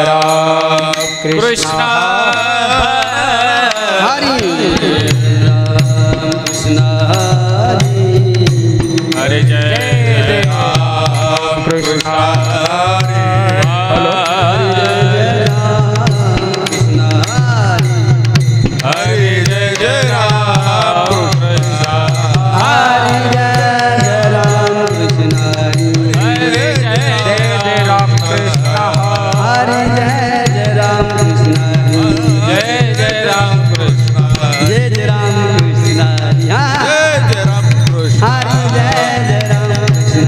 राम कृष्ण हरे राम कृष्ण हरे जय राम कृष्ण हेलो हरे जय जय राम कृष्ण हरे जय राम कृष्ण हरे जय जय राम कृष्ण हरे जय राम कृष्ण जय जय राम कृष्ण जय जय राम कृष्ण जय राम कृष्ण हरे जय राम कृष्ण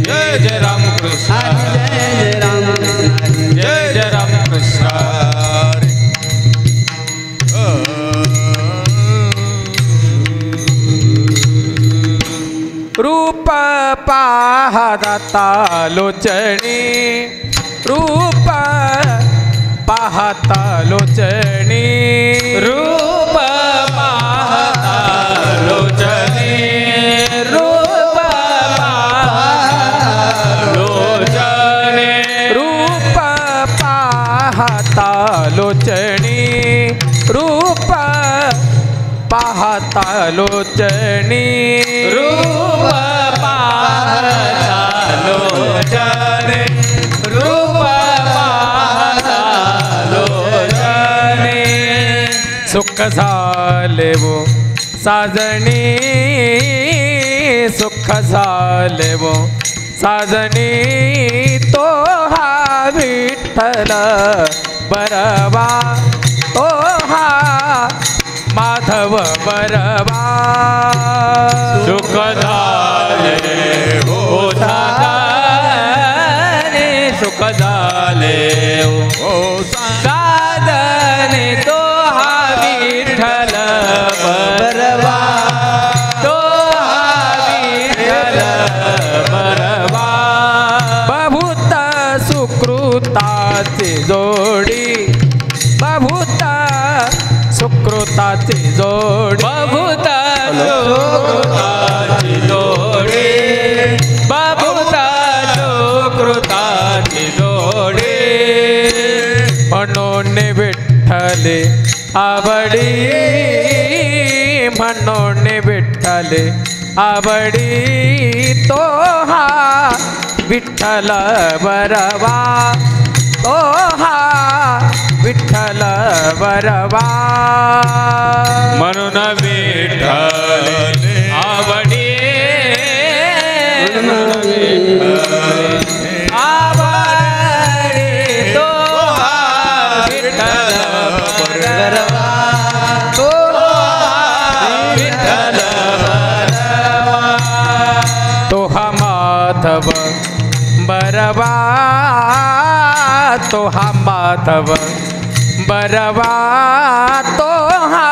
जय जय राम कृष्ण हरे जय राम कृष्ण जय जय राम कृष्ण रूप पाहता लोचणी रूप पाहता लोचणी रूप पाहता लोचणी रूप पाहता लोचणी रूप पाहता लोचणी रूप पाहता लोचणी रूप पाहता लोचणी रूप पाहता लोचणी सुख झाले वो साजणी सुख झाले वो साजणी तो हा विठ्ठल बरवा तो हा माधव बरवा सुख झाले हो साधने सुख झाले हो साधने तो हा विठ्ठल बरवा तो हा विठ्ठल बरवा बहुत सुकृताची जोडी बहुत सुकृताची जोडी बहुत सुकृताची जोडी बहुत सुकृताची जोडी म्हणून विठ्ठले आवडी म्हणून विठ्ठले आवडी तो हा विठ्ठल बरवा तो हा विठ्ठल बरवा म्हणून विठ्ठल आवडी आवडी तो हा विठ्ठल बरवा तो हा विठ्ठल बरवा तो हा माधव बरवा तो हा माधव बरवा तो हा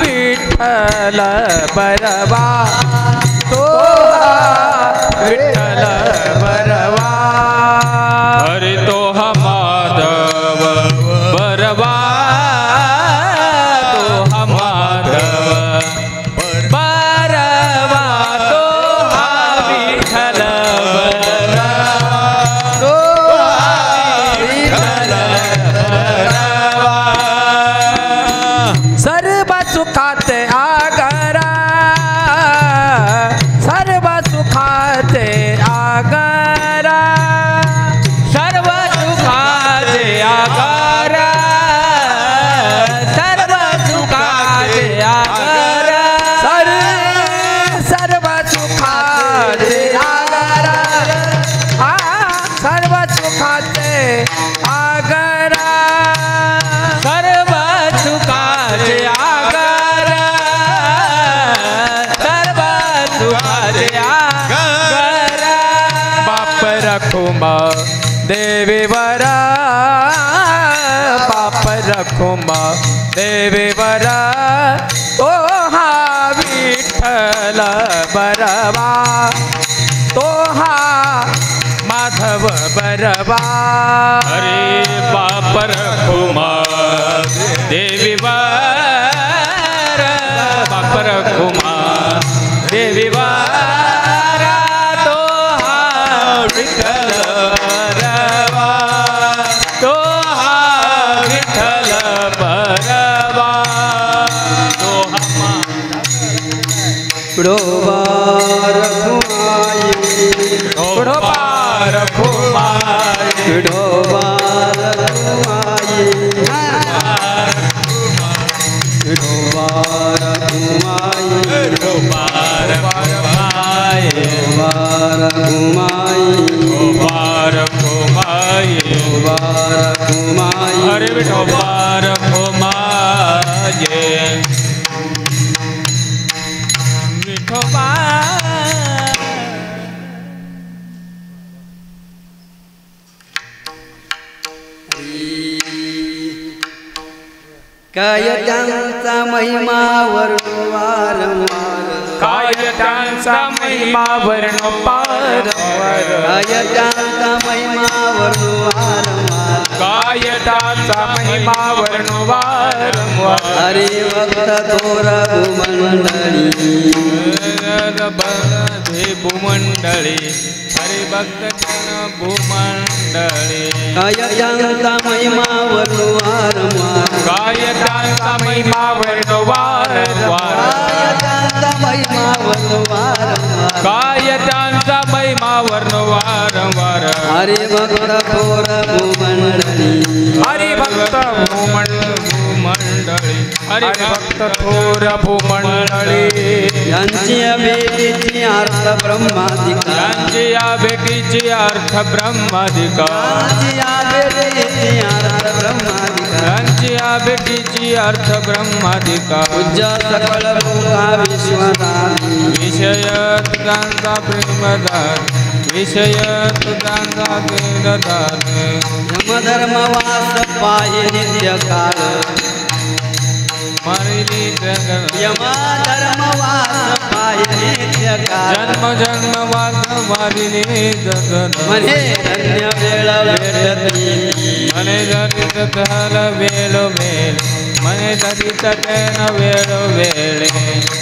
विठ्ठल बरवा तो हा विठ्ठल बरवा हरि तो हा माधव बरवा तो हा माधव बरवा तो हा विठ्ठल बरवा तो हा विठ्ठल बरवा सर्व सुखाचे आगरा सर्व सुखाचे आगरा सर्व सुखाचे आगरा सर्व सुखाचे आगरा सर्व सुखाचे आगरा सर्व सुखाचे आगरा सर्व सुखाचे आगरा सर्व सुखाचे आगरा बाप रखुमा देवी वरा बाप रखुमा देवी वरा तो हा विठ्ठल बरवा तो हा माधव बरवा अरे बाप रखुमा देवी वर बाप रखुमा देवी वारा तो हा विठ्ठल बरवा तो विठोबा रखुमाई विठोबा रखुमाई विठोबा रखुमाई विठोबा रखुमाई विठोबा रखुमाई विठोबा रखुमाई विठोबा रखुमाई विठोबा रखुमाई हरे विठोबा रखुमाई विठोबा काय त्यांचा महिमा वर्णो वारंवार काय त्यांचा महिमा वर्णो पारंवार काय त्यांचा महिमा वर्णो वारंवार काय त्यांचा महिमा वर्णो वारंवार हरे भक्त थोर भूमंडळी भूमंडळी हरे भक्त भूमंडळी काय त्यांचा महिमा वर्णो वारंवार काय त्यांचा महिमा वर्णो वारंवार काय त्यांचा महिमा वर्णो वारंवार काय त्यांचा महिमा वर्णो वारंवार हरे भक्त थोर भूमंडळी हरि भक्त भूमंडळी हरि भक्त थोर भूमंडळी यांची भेटीची अर्थ ब्रह्माधिका यांची या भेटीची अर्थ ब्रह्माधिका यांची भेटीची अर्थ ब्रह्माधिका यांची या भेटीची अर्थ ब्रह्माधिका पूज्य सकळ लोका विश्वदानी विषय तुझांचा प्रेमदान विषय तुझांचा प्रेमदान यमधर्मवास पाये नित्य काळ मरिली जगन यमधर्मवास पाये नित्य काळ जन्म जन्म वाद मारिली जगन म्हणे धन्य वेळ भेटती मने धरित धर वेळो वेळ मने धरित तेन वेळो वेळे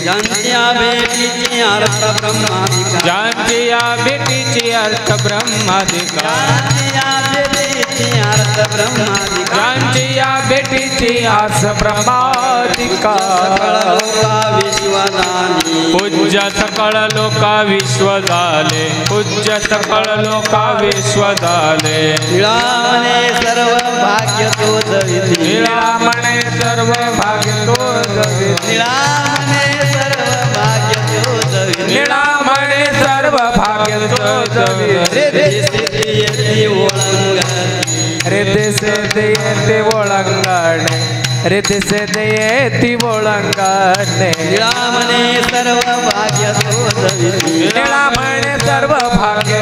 यांच्या भेटीची अर्थ ब्रह्माधिका ज्यांची या भेटीची अर्थ ब्रह्माधिका यांच्या भेटीची अर्थ ब्रह्माधिका ज्यांची या भेटीची आस ब्रह्माधिका सकळ लोका विश्वदानी पूज्य सकळ लोका विश्व झाले पूज्य सकळ लोका विश्व झाले निळामणे सर्व भाग्य तोच विधी निळामणे सर्व भाग्य तोच विधी निळामणे सर्व भाग्य तोच विधी निळामणे सर्व भाग्य तोच विधी सिद्धी येती ओळंगती रिद्धी सिद्धी येती ओळंगणे रिद्धी सिद्धी येती ओळंगणे निळामणे सर्व भाग्य तोच विधी निळामणे सर्व भाग्य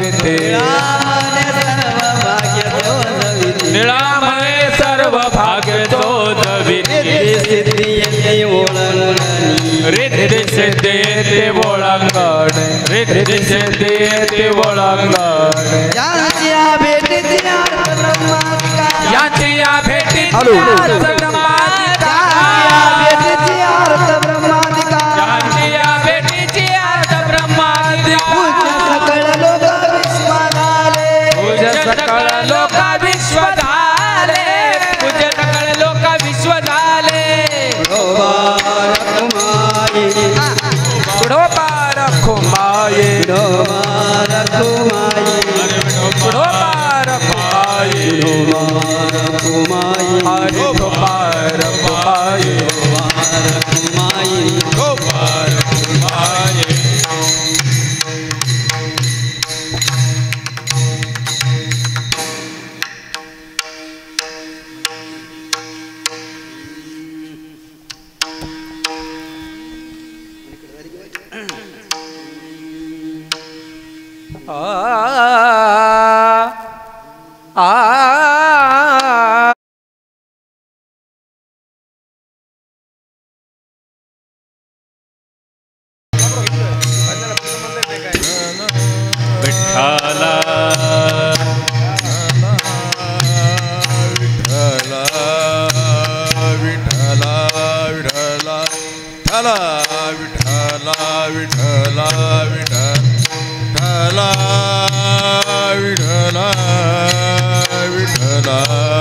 विधी निळामणे सर्व भाग्य तोच विधी निळामणे सर्व भाग्य तोच विधी सिद्धी येती ओळंगती रिद्धी सिद्धी येती ओळंगणे रिद्धी सिद्धी येती ओळंगणे यांच्या भेटीची अर्थ ब्रह्माधिका याची या भेटीची हॅलो. अर्थ ब्रह्माधिका भेटीची अर्थ ब्रह्माधिका याची या भेटीची अर्थ ब्रह्माधिका पूज्य सकळ लोक विश्वदाले पूज्य सकळ लोका विश्व झाले पूज्य सकळ लोका विश्व झाले विठोबा रखुमाई विठोबा रखुमाई विठोबा रखुमाई विठोबा रखुमाई विठोबा रखुमाई विठोबा रखुमाई विठोबा रखुमाई विठोबा रखुमाई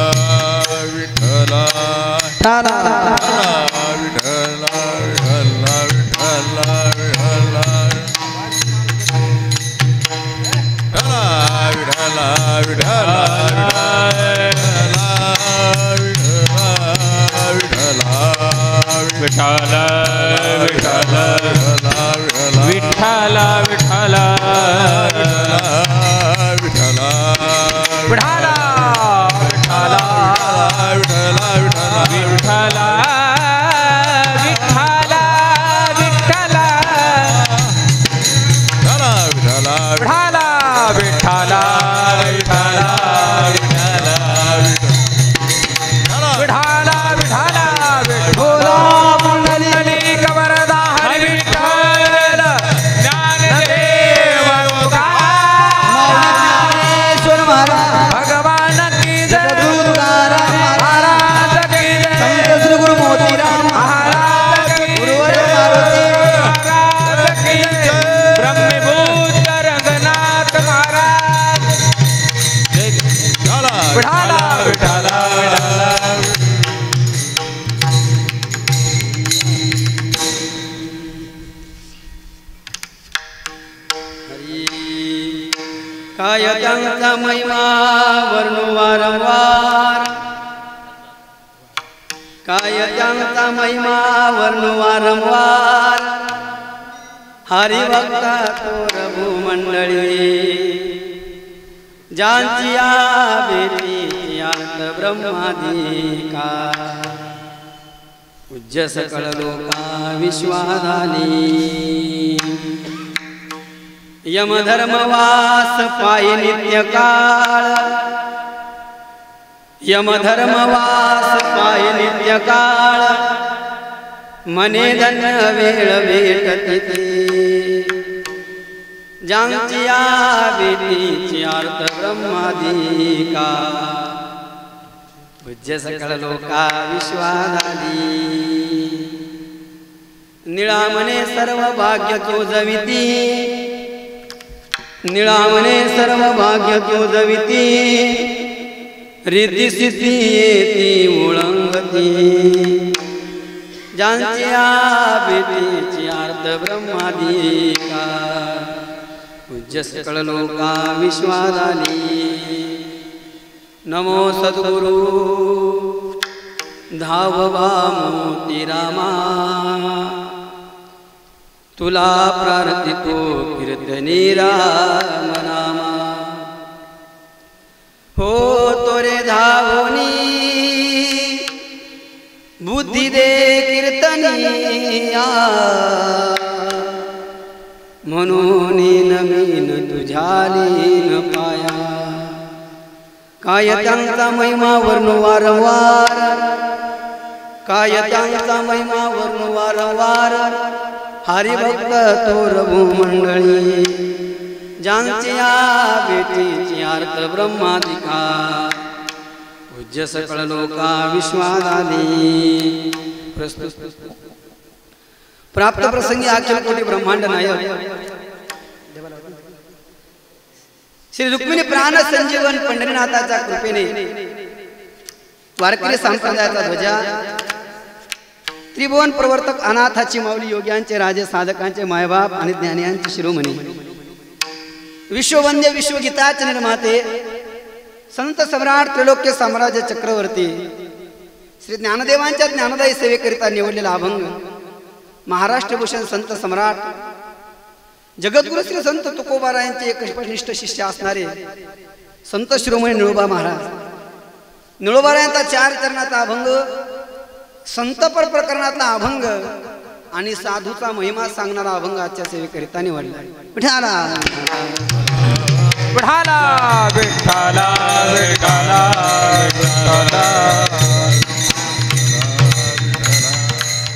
विठ्ठला ठाणा विठ्ठला विठ्ठला विठ्ठला काय त्यांचा महिमा वर्णू वारंवार, काय त्यांचा महिमा वर्णू वारंवार, हरिभक्ता थोर भूमंडळी, ज्यांची या भेटीची अर्थ ब्रह्माधिकार, पूज्य सकळ लोका विश्वाधानी, यमधर्मवास पायी नित्य काळ, यमधर्मवास पायी नित्य काळ, मने धन्य वेळ भेटते, ज्यांची या भेटीची अर्थ ब्रह्माधिकार, पूज्य सकळ लोका विश्वाधारी, निळामने सर्व भाग्य तो जविती, निळामने सर्व भाग्य तो जविती, रिद्धी सिद्धी येती ओळंगती, ज्यांची या भेटीची अर्थ ब्रह्माधिकार, पूज्य सकळ लोका विश्वाधारी, नमो सद्गुरु धाववा मोती रामा, तुला प्रार्थितो कीर्तनी राम नामा, हो तोरे धावनी बुद्धी दे कीर्तनिया, म्हणून नवीन तुझ्या लीन पाया, काय त्यांचा महिमा वर्णू वारंवार, काय त्यांचा महिमा वर्णू वारंवार, हरिभक्त थोर भूमंडळी, ज्यांची या भेटीची अर्थ ब्रह्माधिकार, पूज्य सकळ लोका विश्वाधारी, प्राप्त प्रसंगी अखिल कोटी ब्रह्मांड नायक श्री रुक्मिणी प्राण संजीवन पंढरीनाथाच्या कृपेने वारकरी संप्रदायाचा ध्वजा, त्रिभुवन प्रवर्तक अनाथाची माऊली, योग्यांचे राजे, साधकांचे मायबाप आणि ज्ञानियांचे शिरोमणी, विश्ववंद्य विश्वगीताचे निर्माते, संत सम्राट त्रिलोक्य साम्राज्य चक्रवर्ती श्री ज्ञानदेवांच्या ज्ञानदायी सेवेकरिता निवडलेला अभंग, महाराष्ट्र भूषण संत सम्राट जगद्गुरु श्री संत तुकोबारायांचे एकनिष्ठ शिष्य असणारे संत शिरोमणी निळोबा महाराज, निळोबारायांचा 4 चरणाचा अभंग, संतपर प्रकरणातला अभंग आणि साधूचा महिमा सांगणारा अभंग आजच्या सेवेकरिता निवडला. विठाला विठाला विठाला विठाला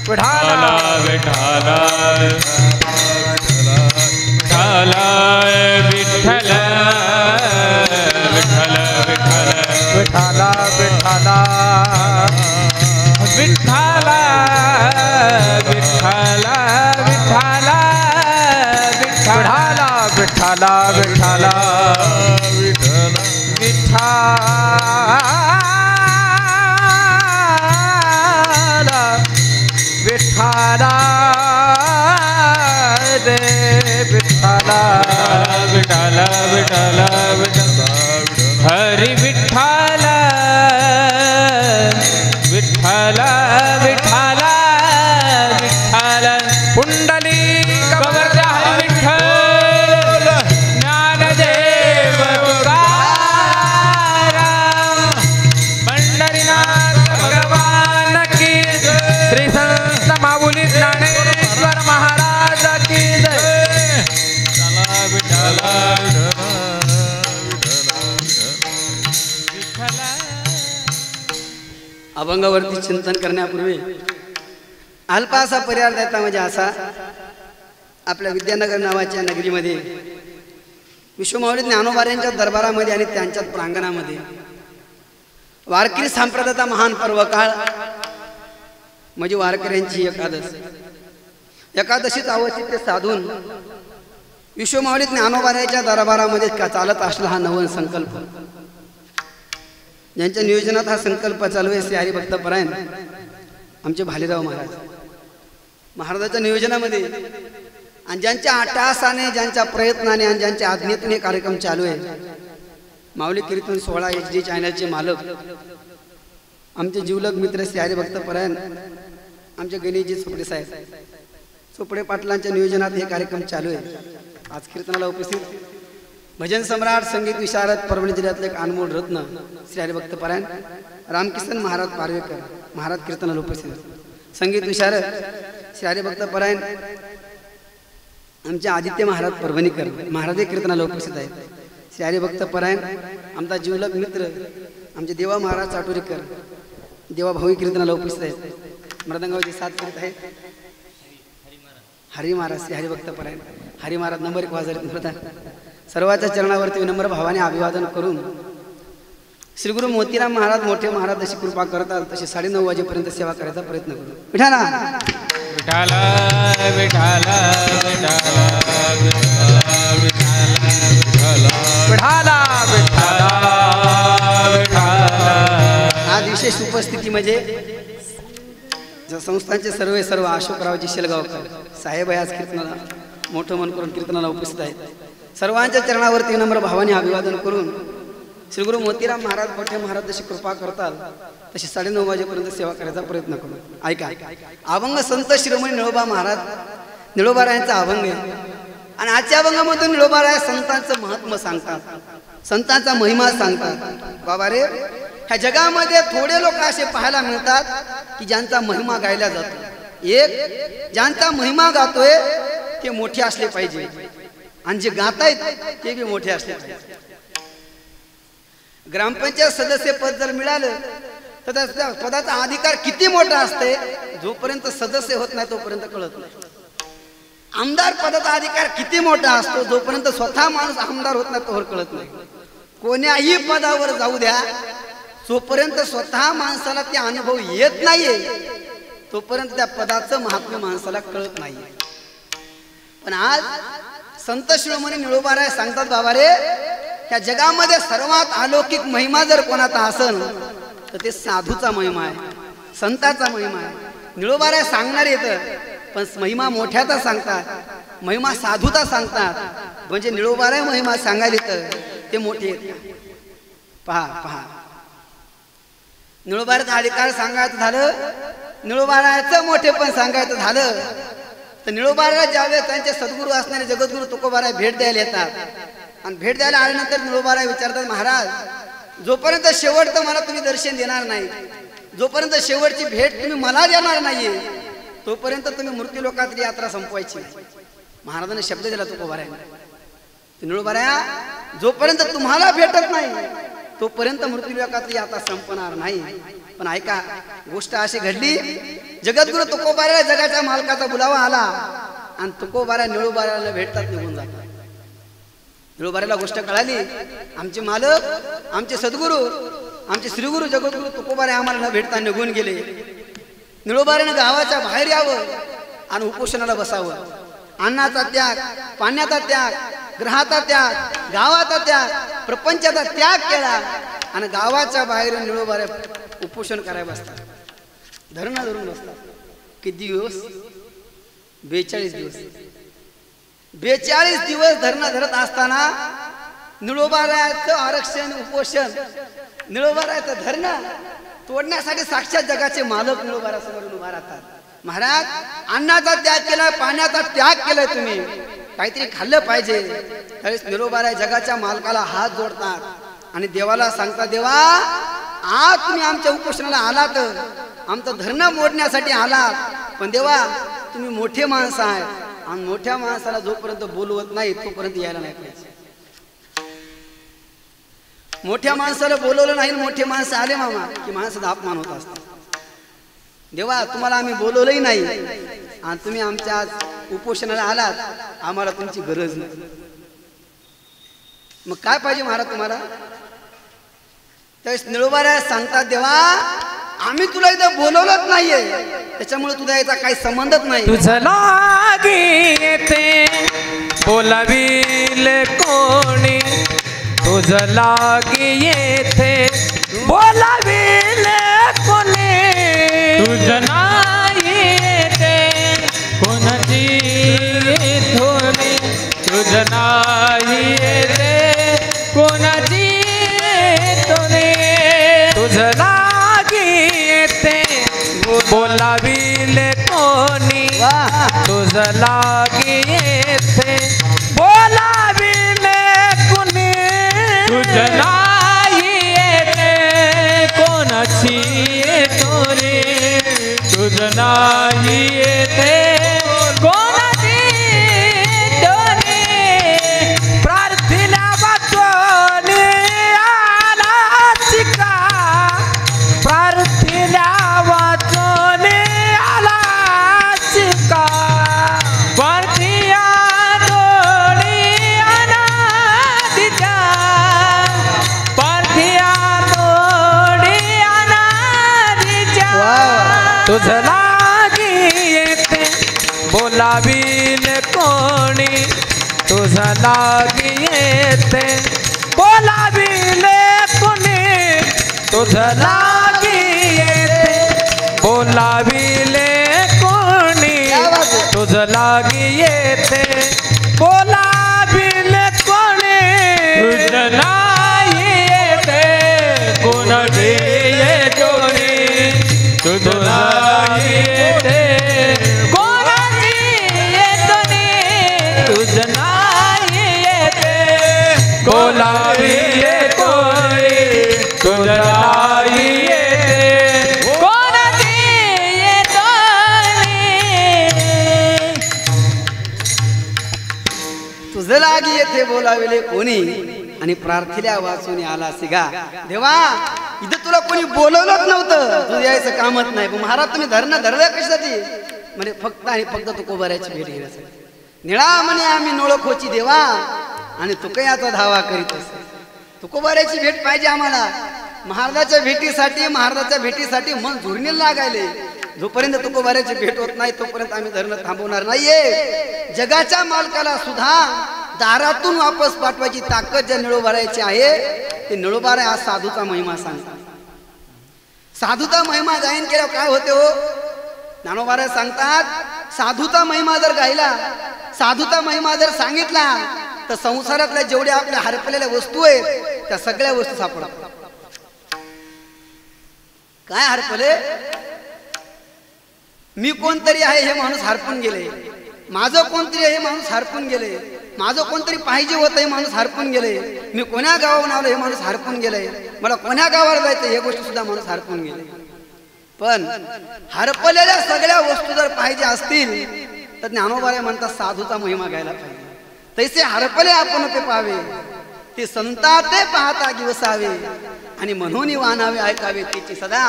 विठाला विठाला विठाला विठाला विठाला विठाला विठाला विठाला विठाला विठाला विठाला विठाला विठाला रे विठाला विठाला विठाला हरि विठाला विठाला अभंगावरती चिंतन करण्यापूर्वी अल्पा असा पर्याय देता म्हणजे असा, आपल्या विद्यानगर नावाच्या नगरीमध्ये विश्वमाऊली ज्ञानोबाऱ्यांच्या दरबारामध्ये आणि त्यांच्या प्रांगणामध्ये वारकरी संप्रदायाचा महान पर्व काळ म्हणजे वारकऱ्यांची एकादशीच औचित्य साधून विश्वमाऊली ज्ञानोबाऱ्यांच्या दरबारामध्ये चालत असला हा नवन संकल्प, ज्यांच्या नियोजनात हा संकल्प चालू आहे श्री हरिभक्त परायण आमचे भालेराव महाराजाच्या नियोजनामध्ये आणि ज्यांच्या अट्टहासाने, ज्यांच्या प्रयत्नाने आणि ज्यांच्या आज्ञेतून हे कार्यक्रम चालू आहे। माऊली कीर्तन 16 HD चॅनलचे मालक आमचे जीवलग मित्र श्री हरिभक्त परायण आमचे गणेशजी चोपडे साहेब, चोपडे पाटलांच्या नियोजनात हे कार्यक्रम चालू आहे। आज कीर्तनाला उपस्थित भजन सम्राट, संगीत विशारद, परभणी जिल्ह्यातले एक अनमोल रत्न श्री हरिभक्त परायण रामकिसन महाराज पारवेकर महाराज कीर्तनाला उपस्थित, संगीत विशारद श्री हरिभक्त परायण आमचे आदित्य महाराज परभणीकर महाराज कीर्तनाला उपस्थित आहेत। श्री हरिभक्त परायण आमचा जीवलग मित्र आमचे देवा महाराज चाटोरीकर देवा भाऊ कीर्तनाला उपस्थित आहेत। मृदंगावरती साथ करीत आहेत हरी महाराज श्री हरिभक्त परायण हरी महाराज नंबर 1 वाजवत होता। सर्वांच्या चरणावरती विनम्र भावाने अभिवादन करून श्री गुरु मोतीराम महाराज मोठे महाराज जशी कृपा करतात तशी 9:30 वाजेपर्यंत सेवा करायचा प्रयत्न करू। विठाला विठाला विठाला विठाला विठाला आज विशेष उपस्थिती म्हणजे संस्थांचे सर्व अशोकरावजी शेलगावकर साहेब आज कीर्तनाला मोठं मन करून कीर्तनाला उपस्थित आहेत। सर्वांच्या चरणावरती विनम्र भावाने अभिवादन करून श्री गुरु मोतीराम महाराज मोठे महाराज जशी कृपा करतात तशी 9:30 वाजेपर्यंत सेवा करायचा प्रयत्न करू। ऐका, अभंग संत शिरोमणी निळोबा महाराज निळोबारायांचा अभंग आहे आणि आजच्या अभंगामधून निळोबाराय संतांचं महत्त्व सांगतात, संतांचा महिमा सांगतात। बाबा रे, ह्या जगामध्ये थोडे लोक असे पाहायला मिळतात की ज्यांचा महिमा गायला जातो। एक ज्यांचा महिमा गातोय ते मोठे असले पाहिजे आणि जे गातायत ते बी मोठे असले पाहिजे। ग्रामपंचायत सदस्य पद जर मिळालं तर त्या पदाचा अधिकार किती मोठा असते, जोपर्यंत सदस्य होत नाही तोपर्यंत कळत नाही। आमदार पदाचा अधिकार किती मोठा असतो, जोपर्यंत स्वतः माणूस आमदार होत नाही तोवर कळत नाही। कोण्याही पदावर जाऊ द्या, जोपर्यंत स्वतः माणसाला ते अनुभव येत नाहीये तोपर्यंत त्या पदाचं महात्म्य माणसाला कळत नाहीये। पण आज संत शिरोमणी निळोबाराय सांगतात, बाबा रे, या जगामध्ये सर्वात अलौकिक महिमा जर कोणाचा असेल तर ते साधूचा महिमा आहे, संताचा महिमा आहे। निळोबाराय सांगणार येतं पण महिमा मोठ्याचा सांगतात, महिमा साधूचा सांगतात, म्हणजे निळोबाराय महिमा सांगायला येतं ते मोठे येतात। पहा निळोबाराचा अधिकार सांगायचं झालं, निळोबारायचं मोठे पण सांगायचं झालं तर निळोबाराला ज्यावेळेस त्यांचे सद्गुरू असणारे जगद्गुरू तुकोबाराय भेट द्यायला येतात आणि भेट द्यायला आल्यानंतर निळोबाराय विचारतात, महाराज जोपर्यंत शेवटचं मला तुम्ही दर्शन देणार नाही, जोपर्यंत शेवटची भेट तुम्ही मला देणार नाहीये तोपर्यंत तुम्ही मृत्यू लोकातली यात्रा संपवायची नाही। महाराजांनी शब्द दिला तुकोबारायला, निळोबाराया जोपर्यंत तुम्हाला भेटत नाही तोपर्यंत मृत्यू लोकातली यात्रा संपणार नाही। पण ऐका, गोष्ट अशी घडली, जगद्गुरू तुकोबारायला जगाच्या मालकाचा बुलावा आला आणि तुकोबाराय निळोबारायला भेटतात, निघून जातात। निळोबारायला गोष्ट कळाली, आमचे मालक आमचे सद्गुरू आमचे श्रीगुरू जगद्गुरू तुकोबाराय आम्हाला न भेटता निघून गेले। निळोबारायनं गावाच्या बाहेर यावं आणि उपोषणाला बसावं। अन्नाचा त्याग, पाण्याचा त्याग, ग्रहाचा त्याग, गावाचा त्याग, प्रपंचाचा त्याग केला आणि गावाच्या बाहेर निळोबाराय उपोषण करायला बसतात, धरणं धरून बसतात। किती दिवस? 42 दिवस। 42 दिवस धरणं धरत असताना निळोबारायचं आरक्षण उपोषण, निळोबारायचं धरणं तोडण्यासाठी साक्षात जगाचे मालक निळोबारासमोर उभा राहतात। महाराज, अन्नाचा त्याग केलाय, पाण्याचा त्याग केलाय, तुम्ही काहीतरी खाल्लं पाहिजे। त्यावेळेस निळोबाराय जगाच्या मालकाला हात जोडतात आणि देवाला सांगतात, देवा आज तुम्ही आमच्या उपोषणाला आलात, आमचं धरणं मोडण्यासाठी आलात, पण देवा तुम्ही मोठे माणसं आहेत आणि मोठ्या माणसाला जोपर्यंत बोलवत नाही तोपर्यंत यायला नाही पाहिजे। मोठ्या माणसाला बोलवलं नाही, मोठे माणसं आले मामा की माणसाचा अपमान होत असतो। देवा तुम्हाला आम्ही बोलवलंही नाही आणि तुम्ही आमच्या आज उपोषणाला आलात, आम्हाला तुमची गरज नाही. मग काय पाहिजे महाराज तुम्हाला? त्यावेळेस निळोबाऱ्या सांगतात देवा आम्ही तुला इथं बोलवलंच नाहीये, त्याच्यामुळे तुझा याचा काही संबंधच नाही. तुझं लागी येते बोलावील कोणी, तुझं लागी येते बोलावील कोणी, तुझं नाही येते कोणाची थोडी, तुझं नाही येते कोणाची थोडी, तुझं लागी येते बोलावील कोणी, तुझं लागी येते बोलावील कोणी, तुझं नाही येते कोणाची थोडी, तुझं नाही येते कोणाची थोडी, प्रार्थना वाचून आला शिका, प्रार्थना वाचून आला शिका, पार्थिया थोडी अनादिता, पार्थिया थोडी अनादिता, तुझं लागी येते बोलावील कोणी, तुझं लागी येते बोलावील कोणी, तुझं लागी येते बोलावील कोणी, तुझं लागी येते बोलावील कोणी, तुझं नाही येते कोणाची येतोनी, तुझं नाही येते कोणाची येतोनी, तुझं नाही येते बोलावील कोणी, तुझं नाही येते कोणाची येतोनी. तुझं लागी येथे बोलाविले कोणी आणि प्रार्थील्या वाचून आला सिगा. देवा इथं तुला कोणी बोलवलंच नव्हतं, तुझं यायचं कामच नाही. पण महाराज तुम्ही धरल्या कशासाठी? म्हणजे फक्त आणि फक्त तुकोबाऱ्याची भेट घेण्यासाठी. निळा म्हणे आम्ही नोळखोची देवा आणि तुकयाचा धावा करीत असे. तुकोबाऱ्याची भेट पाहिजे आम्हाला. महाराजाच्या भेटीसाठी मन झुरणीला लागायले. जोपर्यंत तुकोबाऱ्याची भेट होत नाही तोपर्यंत आम्ही धरणं थांबवणार नाहीये. जगाच्या मालकाला सुद्धा दारातून वापस पाठवायची ताकद ज्या निळोबाऱ्याची आहे ते निळोबारा हा साधूचा महिमा सांगतात. साधूचा महिमा गायन केल्यावर काय होते हो? ज्ञानोबारा सांगतात साधूचा महिमा जर गायला, साधूचा महिमा जर सांगितला तर संसारातल्या जेवढ्या आपल्या हरपलेल्या वस्तू आहेत त्या सगळ्या वस्तू सापडतात. काय हरपले? मी कोणतरी आहे हे माणूस हरपून गेले, माझं कोणतरी आहे हे माणूस हरपून गेले, माझं कोणतरी पाहिजे होतं हे माणूस हरपून गेले, मी कोण्या गावाहून आलो हे माणूस हरपून गेले, मला कोण्या गावाला जायचं हे गोष्टी सुद्धा माणूस हरपून गेले. पण हरपलेल्या सगळ्या वस्तू जर पाहिजे असतील तर ज्ञानोबारे म्हणतात साधूचा महिमा घ्यायला पाहिजे. तैसे हरपले आपण ते पाहावे, ते संता ते पाहता दिवसावे आणि म्हणून वाहनावे ऐकावे त्याची सदा.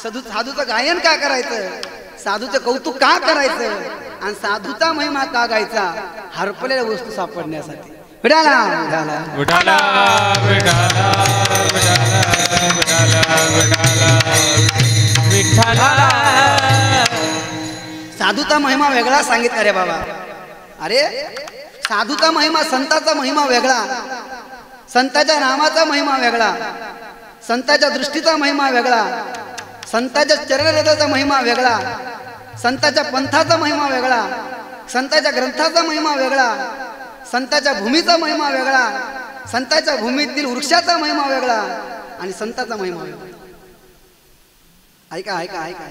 साधूचं गायन का करायचं, साधूचं कौतुक का करायचं आणि साधूचा महिमा का गायचा? हरपलेल्या वस्तू सापडण्यासाठी. विठाला विठाला विठाला विठाला विठाला विठाला विठाला. साधूचा महिमा वेगळा सांगितला रे बाबा. अरे साधूचा महिमा, संताचा महिमा वेगळा, संताच्या नामाचा महिमा वेगळा, संताच्या दृष्टीचा महिमा वेगळा, संताच्या चरणरथाचा महिमा वेगळा, संताच्या पंथाचा महिमा वेगळा, संताच्या ग्रंथाचा महिमा वेगळा, संताच्या भूमीचा महिमा वेगळा, संताच्या भूमीतील वृक्षाचा महिमा वेगळा आणि संताचा महिमा वेगळा. ऐका ऐका ऐका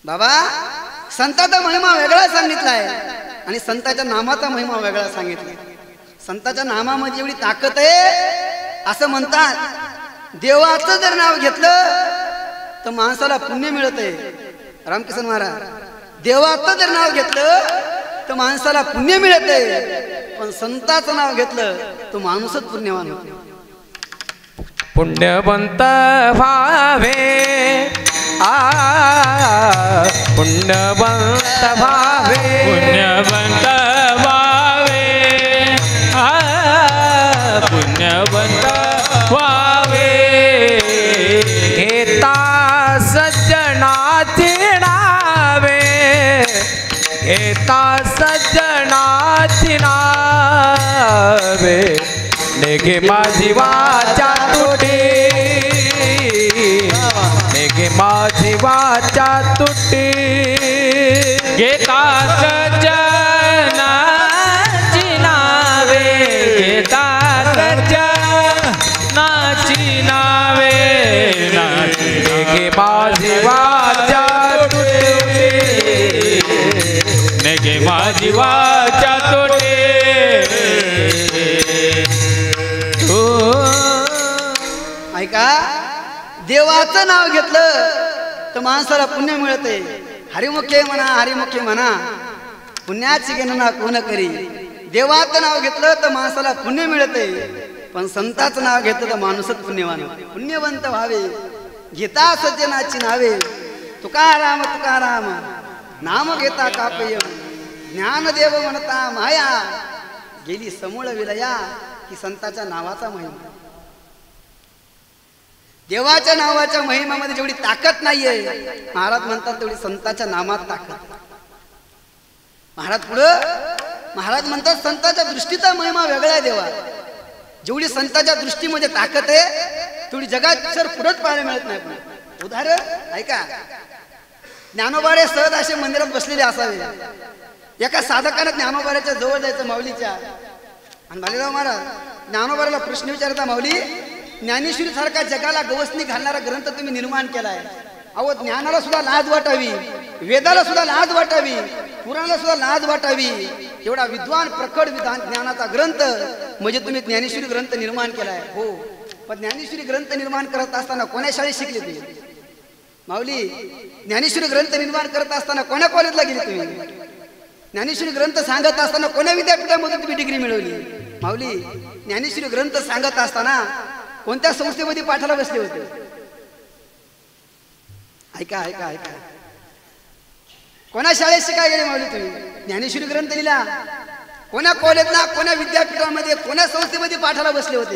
बाबा, संताचा महिमा वेगळा सांगितलाय आणि संताच्या नामाचा महिमा वेगळा सांगितलाय. संताच्या नामामध्ये एवढी ताकद आहे असं म्हणतात, देवाचं जर नाव घेतलं तर माणसाला पुण्य मिळते. रामकृष्ण महाराज, देवाचं जर नाव घेतलं तर माणसाला पुण्य मिळते, पण संताचं नाव घेतलं तर माणूसच पुण्यवान होतो. पुण्यवंत व्हावे पुण्यवंत भावे पुण्यवंत व्हावे पुण्यवंत व्हावे घेता सज्जनाची नावे घेता सज्जनाची नावे नेगे माझी वाचा तुटी नेगे माझी वाचा तुटी घेता सज्जनाची नावे घेता सज्जनाची नावे नेगे माझी वाचा तुटी नेगे माझी वाचा तुटे ऐका देवाचं नाव घेतलं तर माणसाला पुण्य मिळते. हरिमुखे म्हणा हरिमुखे म्हणा पुण्याची गणना कोण करी. देवाचं नाव घेतलं तर माणसाला पुण्य मिळते पण संताचं नाव घेतलं तर माणूसच पुण्यवान होते. पुण्यवंत व्हावे घेता सज्जनाची नावे तुकाराम तुकाराम नाम घेता कापय ज्ञानदेव म्हणता माया गेली समूळ विलया की संताच्या नावाचा महिमा. देवाच्या नावाच्या महिमामध्ये जेवढी ताकद नाहीये महाराज म्हणतात तेवढी संताच्या नामात ताकद. महाराज म्हणतात संताच्या दृष्टीचा महिमा वेगळा आहे. देवा जेवढी संताच्या दृष्टीमध्ये ताकद आहे तेवढी जगात सर पुढंच पाहायला मिळत नाही. उदाहरण ऐका, ज्ञानोबारे सहज असे मंदिरात बसलेले असावे. एका साधकानं ज्ञानोबाऱ्याच्या जवळ जायचं माऊलीच्या आणि बालेराव महाराज ज्ञानोबाऱ्याला प्रश्न विचारता, माऊली ज्ञानेश्वरी सारखा जगाला गवसणी घालणारा ग्रंथ तुम्ही निर्माण केलाय. अहो ज्ञानाला सुद्धा लाज वाटावी, वेदाला सुद्धा लाज वाटावी, पुराणाला सुद्धा लाज वाटावी. एवढा विद्वान प्रखड ज्ञानाचा ग्रंथ म्हणजे तुम्ही ज्ञानेश्वरी ग्रंथ निर्माण केलाय. हो, पण ज्ञानेश्वरी ग्रंथ निर्माण करत असताना कोण्या शाळेत शिकले तुम्ही? माऊली ज्ञानेश्वरी ग्रंथ निर्माण करत असताना कोण्या कॉलेजला गेले तुम्ही? ज्ञानेश्वरी ग्रंथ सांगत असताना कोण्या विद्यापीठामधून तुम्ही डिग्री मिळवली? माऊली ज्ञानेश्वरी ग्रंथ सांगत असताना कोणत्या संस्थेमध्ये पाठाला बसले होते? ऐका ऐका ऐका, कोणा शाळेत शिकाय गेले माऊली तुम्ही? ज्ञानेश्वरी ग्रंथ लिहिला कोण्या कॉलेजला, कोण्या विद्यापीठामध्ये, कोण्या संस्थेमध्ये पाठाला बसले होते?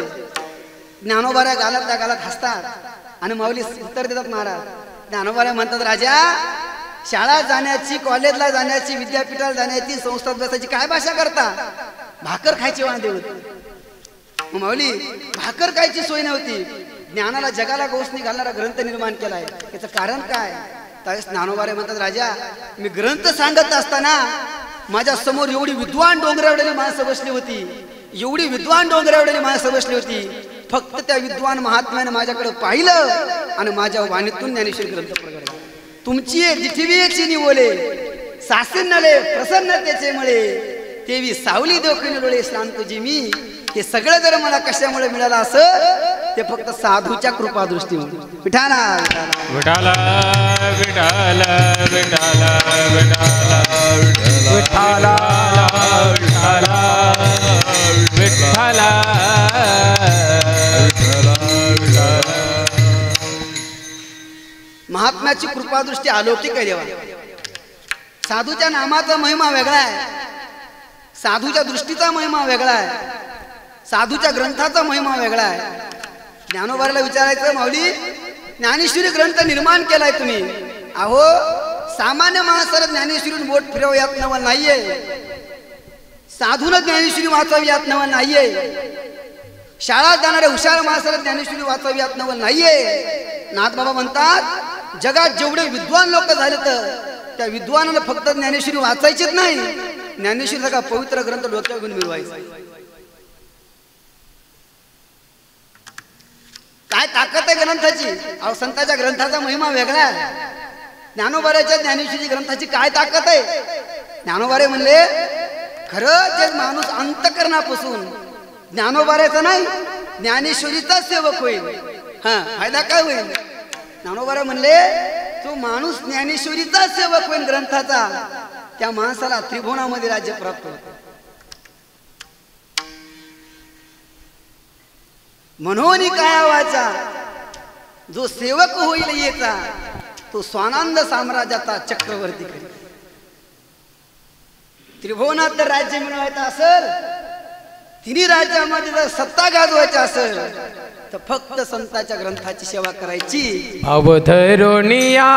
ज्ञानोबाऱ्या गालात त्या गालात हसतात आणि माऊली उत्तर देतात. महाराज ज्ञानोबाऱ्या म्हणतात, राजा शाळा जाण्याची, कॉलेजला जाण्याची, विद्यापीठाला जाण्याची, संस्थात बसायची काय भाषा करता? भाकर खायची वांदे होते. माऊली भाकर खायची सोय नव्हती. ज्ञानाला जगाला गवसणी घालणारा ग्रंथ निर्माण केलाय. याचं कारण काय? त्यावेळेस ज्ञानोबारे म्हणतात, राजा मी ग्रंथ सांगत असताना माझ्या समोर एवढी विद्वान डोंगरावलेली माणसं बसली होती, एवढी विद्वान डोंगरावलेली माणसं बसली होती. फक्त त्या विद्वान महात्म्याने माझ्याकडे पाहिलं आणि माझ्या वाणीतून ज्ञानेश्वरी ग्रंथ प्रगटला. तुमची जिठीवीची निवोले सासिन्नले प्रसन्नतेचे मळे तेवी सावली दोखीने डोळे श्रांत तुझी मी. हे सगळं जर मला कशामुळे मिळालं असं ते फक्त साधूच्या कृपा दृष्टीमुळे. विठाला विठाला विठाला विठाला विठाला विठाला विठाला विठाला. महात्म्याची कृपा दृष्टी अलौकिक आहे. देवा साधूच्या नामाचा महिमा वेगळा आहे, साधूच्या दृष्टीचा महिमा वेगळा आहे, साधूच्या ग्रंथाचा महिमा वेगळा आहे. ज्ञानोबाला विचारायचं, माऊली ज्ञानेश्वरी ग्रंथ निर्माण केलाय तुम्ही. अहो सामान्य माणसाला ज्ञानेश्वरी बोट फिरव यात नवल नाहीये, साधूला ज्ञानेश्वरी वाचावी यात नवल नाहीये, शाळा जाणाऱ्या हुशार माणसाला ज्ञानेश्वरी वाचावी यात नवल नाहीये. नाथबाबा म्हणतात जगात जेवढे विद्वान लोक झाले तर त्या विद्वानाला फक्त ज्ञानेश्वरी वाचायचीच नाही, ज्ञानेश्वरी सारखा पवित्र ग्रंथ डोक्यावर घेऊन मिळवायचा. काय ताकद आहे ग्रंथाची? अहो संतांच्या ग्रंथाचा महिमा वेगळा आहे. ज्ञानोबाऱ्याच्या ज्ञानेश्वरी ग्रंथाची काय ताकद आहे? ज्ञानोबारे म्हणले खरं जे माणूस अंतकरणापासून ज्ञानोबाऱ्याचा नाही ज्ञानेश्वरीचा सेवक होईल, हा फायदा काय होईल? ज्ञानोबारे म्हणले तो माणूस ज्ञानेश्वरीचा सेवक होईल ग्रंथाचा, त्या माणसाला त्रिभुवनामध्ये राज्य प्राप्त होते. म्हणून काय वाचा जो सेवक होईल येता तो स्वानंद साम्राज्याचा चक्रवर्ती करी. त्रिभुवनात जर राज्य मिळवायचं असेल, तिन्ही राज्यामध्ये जर सत्ता गाजवायची असेल, तर फक्त संतांच्या ग्रंथाची सेवा करायची. अवधरुनिया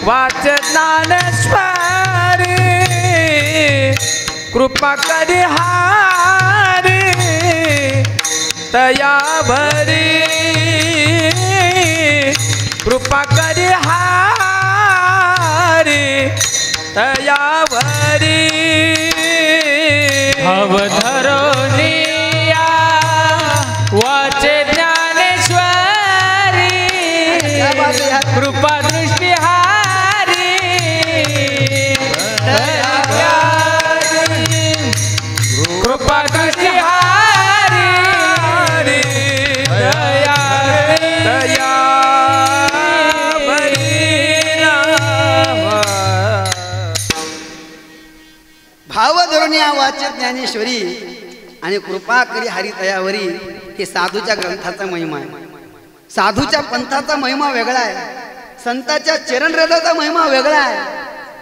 वाच ज्ञानेश्वरी कृपा करी हारी तयावरी कृपा करी हारी तयावरी. अवधरुनिया वाचे ज्ञानेश्वरी कृपा दृष्टी हारी कृपा दृष्टी हारी भाव धरुनिया वाचे ज्ञानेश्वरी आणि कृपा करी हरी तयावरी. हे साधूच्या ग्रंथाचा महिमा आहे. साधूच्या पंथाचा महिमा वेगळा आहे. संतांच्या चरणरथाचा महिमा वेगळा आहे.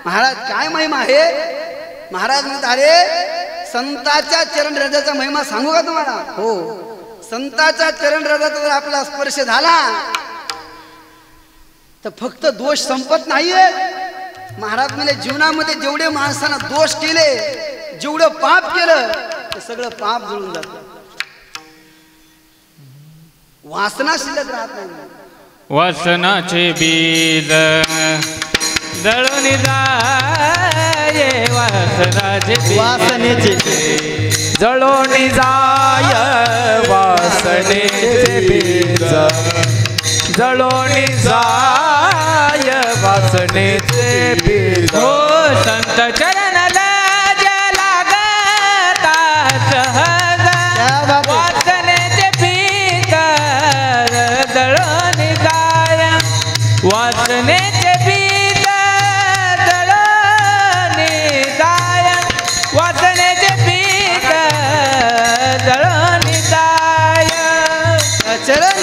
महाराज काय महिमा आहे? महाराज म्हणतात, अरे संतांच्या चरणरथाचा महिमा सांगू का तुम्हाला? हो, संतांच्या चरणरथाचा जर आपला स्पर्श झाला तर फक्त दोष संपत नाहीये. महाराज म्हणजे जीवनामध्ये जेवढे माणसानं दोष केले, जेवढं पाप केलं, ते सगळं पाप जळून जातं. वासना शिल्लक राहत नाही. वासनाचे बीज जळून जाये, वासनाचे वासनेचे जळून जाय वासनेचे बीज जळून जाय वासनेचे बीज. हो संत चरण लाज लागता सहज वासनेचे बीज जळून जाय वासनेचे बीज जळून जाय वासनेचे बीज जळून जाय. चरण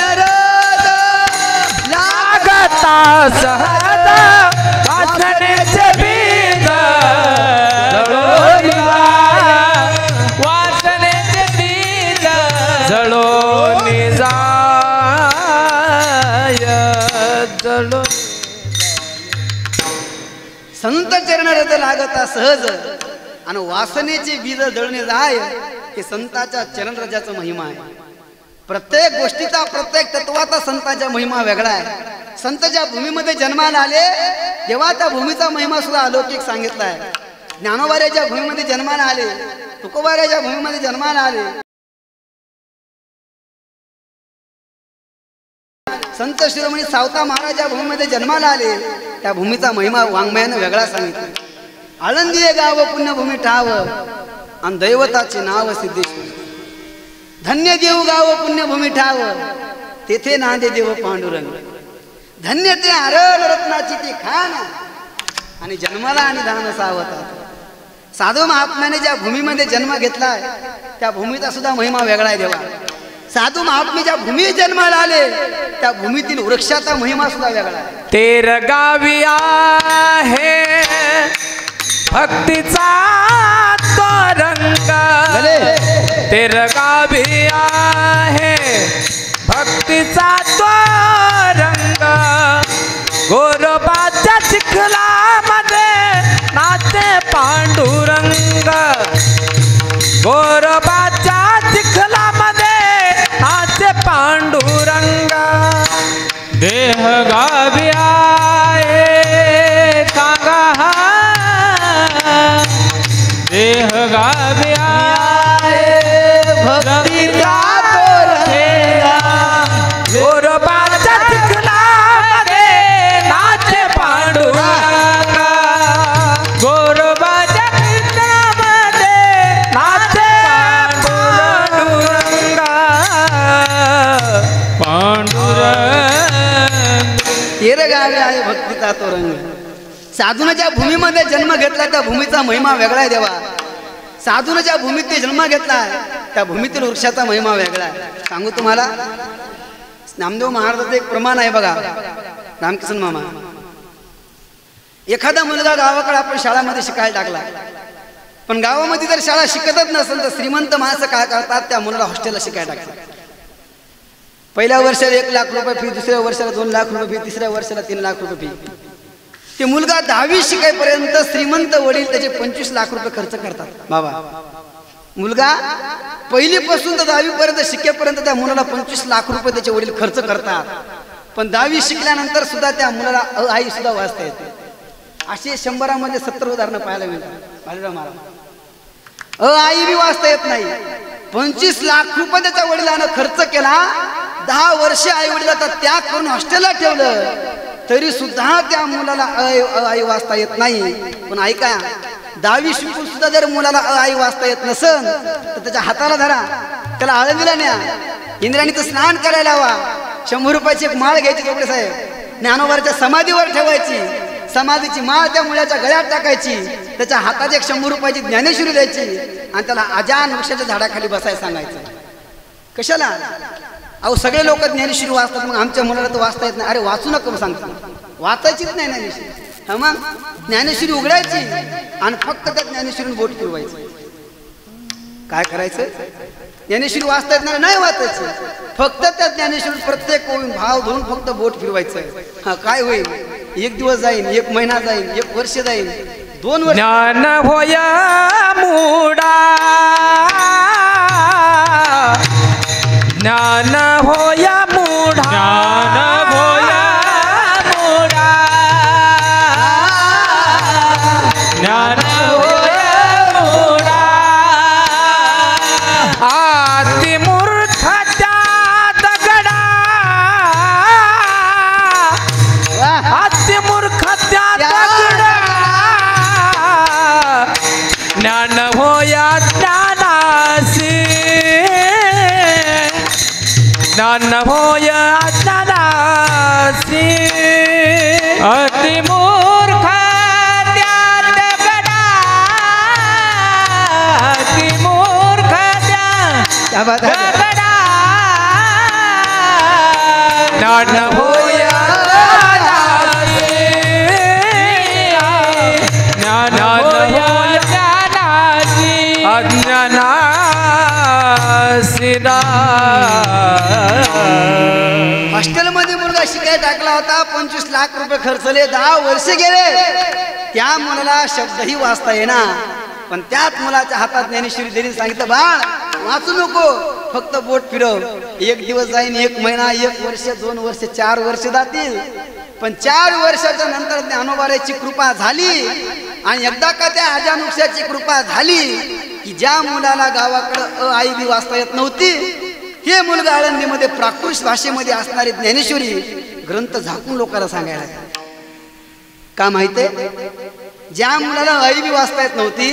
लागता सहज वासनेचे बीज जळून जाय वासनेचे बीज जळून जाय जळून. संत चरणरथ लागता सहज आणि वासनेचे बीज जळणे जाय. हे संतांच्या चरणरथाचा महिमा आहे. प्रत्येक गोष्टीचा, प्रत्येक तत्वाचा संतांच्या महिमा वेगळा आहे. संत ज्या भूमीमध्ये जन्माला आले तेव्हा त्या भूमीचा महिमा सुद्धा अलौकिक सांगितला आहे. ज्ञानोबाऱ्या ज्या भूमीमध्ये जन्माला आले, तुकोबाऱ्या ज्या भूमीमध्ये जन्माला आले, संत शिरोमणी सावता महाराज ज्या भूमीमध्ये जन्माला आले, त्या भूमीचा महिमा वाङ्मयानं वेगळा सांगितला. आळंदी हे गाव पुण्यभूमी ठाव आणि दैवताचे नाव सिद्धेश्वर. धन्य देव गाव पुण्यभूमी ठाव तेथे नांदे देव पांडुरंग. धन्य ते आरल रत्नाची ती खान आणि जन्माला आणि दान सावता. साधू महात्म्याने ज्या भूमीमध्ये जन्म घेतलाय त्या भूमीचा सुद्धा महिमा वेगळा आहे देवा. साधू महात्मे ज्या भूमी जन्माला आले त्या भूमीतील वृक्षाचा महिमा सुद्धा वेगळा आहे. तेर गावी आहे भक्तीचा तो रंग. तेर गावी आहे भक्तीचा तो रंग. गोरोबाच्या चिखलामध्ये नाचे पांडुरंग. गोरोबाच्या चिखलामध्ये नाचे पांडुरंग. देह गावी आहे सांगा हा, देह गावी आहे भक्तीचा तो रंग. गोरोबाच्या चिखलामध्ये नाचे पांडुरंग. गोरोबाच्या कीर्तनामध्ये नाचे पांडुरंग. पांडुरंग. तेर गावी आहे भक्तीचा तो रंग. साधून ज्या भूमीमध्ये जन्म घेतला त्या भूमीचा महिमा वेगळा आहे देवा. साधून ज्या भूमीत जन्म घेतला त्या भूमीतील वृक्षाचा महिमा वेगळा आहे. सांगू तुम्हाला, नामदेव महाराजाचं एक प्रमाण आहे बघा, रामकिसन मामा. एखादा मुलगा गावाकडे आपण शाळामध्ये शिकायला टाकला, पण गावामध्ये जर शाळा शिकतच नसेल तर श्रीमंत माणसं काय करतात, त्या मुलाला हॉस्टेलला शिकायला टाकतात. पहिल्या वर्षाला 1 लाख रुपये फी, दुसऱ्या वर्षाला 2 लाख रुपये फी, तिसऱ्या वर्षाला 3 लाख रुपये फी. ते मुलगा 10वी शिकायपर्यंत श्रीमंत वडील त्याचे 25 लाख रुपये खर्च करतात. बाबा, मुलगा पहिलीपासून तर 10वी पर्यंत शिकेपर्यंत त्या मुलाला 25 लाख रुपये त्याचे वडील खर्च करतात. पण 10वी शिकल्यानंतर सुद्धा त्या मुलाला आई सुद्धा वाचता येते. असे 100मध्ये 70 उदाहरणं पाहायला मिळतात. आई बी वाचता येत नाही. 25 लाख रुपये त्याच्या वडिलांना खर्च केला. 10 वर्ष आई वडिलाचा त्याग करून हॉस्टेलला ठेवलं, तरी सुद्धा त्या मुलाला आई वाचता येत नाही. पण ऐका, 10वी शिकून सुद्धा जर मुलाला आई वाचता येत नसन तर त्याच्या हाताला धरा, त्याला आळंदीला न्या, इंद्राणीचं स्नान करायला हवा, 100 रुपयाची एक माळ घ्यायची कपडे साहेब, ज्ञानोबाच्या समाधीवर ठेवायची, समाधीची माळ त्या मुलाच्या गळ्यात टाकायची, त्याच्या हातात एक 100 रुपयाची ज्ञानेश्वरी द्यायची आणि त्याला अजान वृक्षाच्या झाडाखाली बसायला सांगायचं. कशाला? अहो, सगळे लोक ज्ञानेश्वरी वाचतात, मग आमच्या मुलाला तर वाचता येत नाही. अरे वाचू नका सांगतात, वाचायचीच नाही ज्ञानेश्वरी. हा, मग ज्ञानेश्वरी उघडायची आणि फक्त त्या ज्ञानेश्वरीने बोट फिरवायचं. काय करायचं? ज्ञानेश्वरी वाचता येत नाही वाचायचं, फक्त त्या ज्ञानेश्वरी प्रत्येक भाव धरून फक्त बोट फिरवायचं. हा, काय होईल? 1 दिवस जाईल, 1 महिना जाईल, 1 वर्ष जाईल, 2 वर्ष. ज्ञान होया मूडा, ज्ञान होया मूढा, ज्ञान होया मूढा, ज्ञान होया मूढा. अति मूर्खाच्या दगडा, अति मूर्खाच्या दगडा, ज्ञान होया ज्ञानासी, ज्ञान होया ज्ञानासी. अति मूर्ख त्या दगडा, अति मूर्ख त्या दगडा, ज्ञान होया ज्ञानासी, ज्ञान होया ज्ञानासी. अज्ञानासी. हॉस्टेलमध्ये मुलगा शिकायला टाकला होता, 25 लाख रुपये खर्चले, 10 वर्ष गेले, त्या मुलाला शब्दही वाचता येणार. पण त्याच मुलाच्या हातात ज्ञानेश्वरी दिली, सांगितलं बाळ वाचू नको, फक्त बोट फिरव. 1 दिवस जाईन, 1 महिना, 1 वर्ष, 2 वर्ष, 4 वर्ष जातील. पण 4 वर्षाच्या नंतर ज्ञानोबाची कृपा झाली आणि एकदा का त्या अजानुक्षाची कृपा झाली की ज्या मुलाला गावाकडं आई बी वाचता येत नव्हती, हे मुलगा आळंदीमध्ये प्राकृत भाषेमध्ये असणारी ज्ञानेश्वरी ग्रंथ झाकून लोकांना सांगायला लागला. का माहितीये? ज्या मुलाला आई बी वाचता येत नव्हती,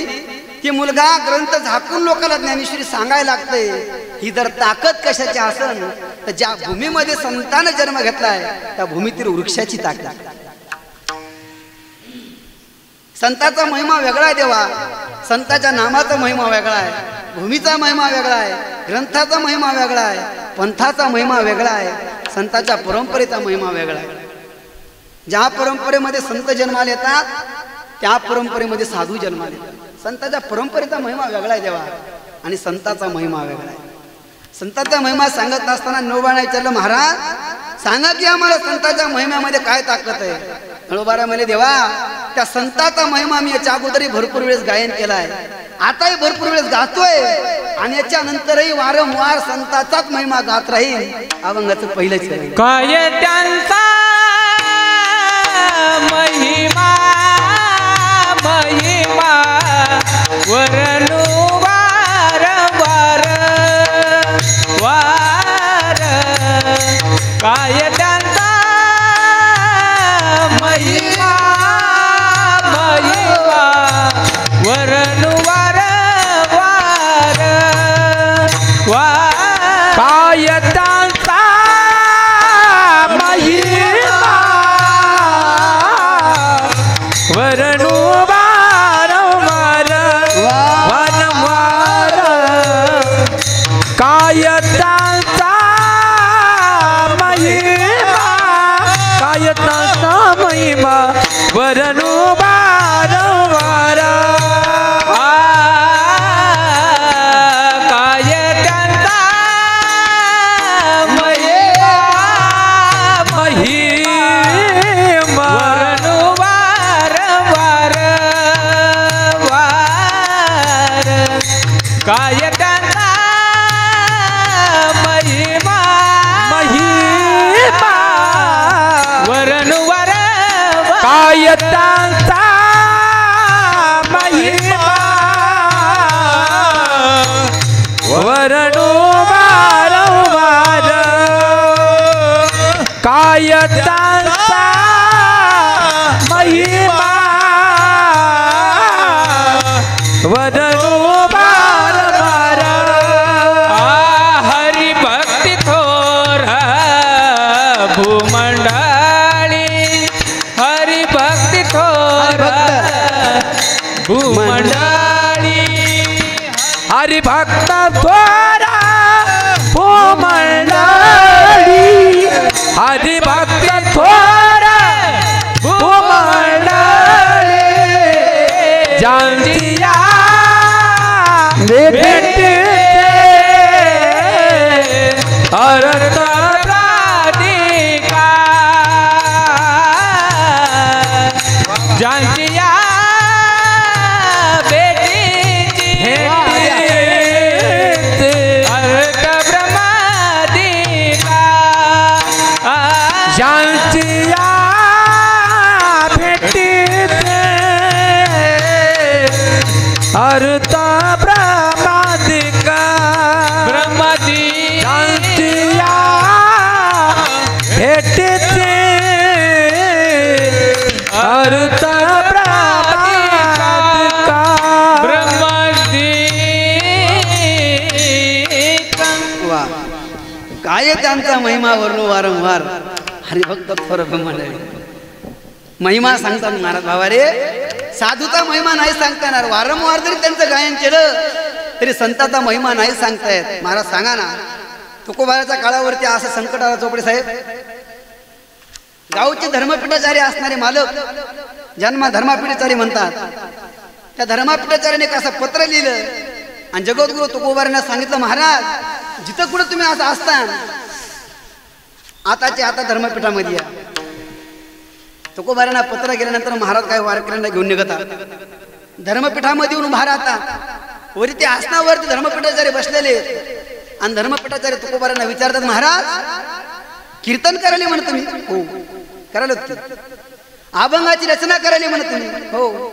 ती मुलगा ग्रंथ झाकून लोकांना ज्ञानेश्वरी सांगायला लागते. ही जर ताकद कशाची असेल तर ज्या भूमीमध्ये संतानं जन्म घेतलाय त्या भूमीतील वृक्षाची ताकद. संताचा महिमा वेगळा आहे देवा, संताच्या नामाचा महिमा वेगळा आहे, भूमीचा महिमा वेगळा आहे, ग्रंथाचा महिमा वेगळा आहे, पंथाचा महिमा वेगळा आहे, संताच्या परंपरेचा महिमा वेगळा आहे. ज्या परंपरेमध्ये संत जन्माला येतात त्या परंपरेमध्ये साधू जन्माला येतात. संताच्या परंपरेचा महिमा वेगळा आहे देवा आणि संताचा महिमा वेगळा आहे. संताचा महिमा सांगत असताना नळोबाने विचारलं, महाराज सांगा की आम्हाला संताच्या महिम्यामध्ये काय ताकद आहे? नळोबारा म्हणे, देवा त्या संताचा महिमा मी याच्या अगोदरही भरपूर वेळेस गायन केलाय, आताही भरपूर वेळेस गातोय आणि याच्या नंतरही वारंवार संताचाच महिमा गात राहील. अभंगाचं पहिलंच आहे. काय त्यांचा महिमा, महिमा वरनु वार वार वार, काय त्यांचा महिमा, महिमा वरनु वार वार वार, काय त्यांचा महिमा वरनु वारंवार वारंवार, काय त्यांचा काय त्यांचा महिमा वर्णू वारंवार काय त्यांचा महिमा महिमा वर्णू वारंवार काय त्यांचा महिमा महिमा वर्णू वारंवार काय त्यांचा महिमा वर्णू वारंवार काय त्यांचा महिमा वर्णू वारंवार हरि भक्ति थोर भूमंडळी हरि भक्ति थोर भूमंडळी हरि भक्त थोरा भूमंडळी हरि भक्त थोरा भूमंडळी जानजिया भेटते अर्थ राधिका जानजिया बेटीची अर्थ ब्रह्मादिका जानजिया भेटते अर्थ ब्रह्मादिका ब्रह्मादी जानजिया भेटते अर्थ ब्रह्मादिका वा काय त्यांचा महिमा वर्णू वारंवार हरिभक्त थोर ब्रह्मंडळी महिमा सांगतात महाराज बाबा रे साधूचा महिमा नाही सांगता येणार वारंवार जरी त्यांचं गायन केलं तरी संताचा महिमा नाही सांगता येत महाराज सांगा ना तुकोबाराच्या काळावरती असं संकट आला चोपडे साहेब गावचे धर्मपीठाचारी असणारे मालक ज्यांना धर्मपीठाचारी म्हणतात त्या धर्मपीठाचार्याने एक असं पत्र लिहिलं आणि जगद्गुरु तुकोबारांना सांगितलं महाराज जिथं कुठं तुम्ही असं असता आताच्या आता धर्मपीठामध्ये या तुकोबारांना पत्र गेल्यानंतर महाराज काय वारकऱ्यांना घेऊन निघतात धर्मपीठामध्ये येऊन उभा राहतात वरी ते आसनावरती धर्मपीठाचार्य बसलेले आणि धर्मपीठाचार्य तुकोबारांना विचारतात महाराज कीर्तन करायला म्हणत तुम्ही हो करायला अभंगाची रचना करायला म्हणत तुम्ही हो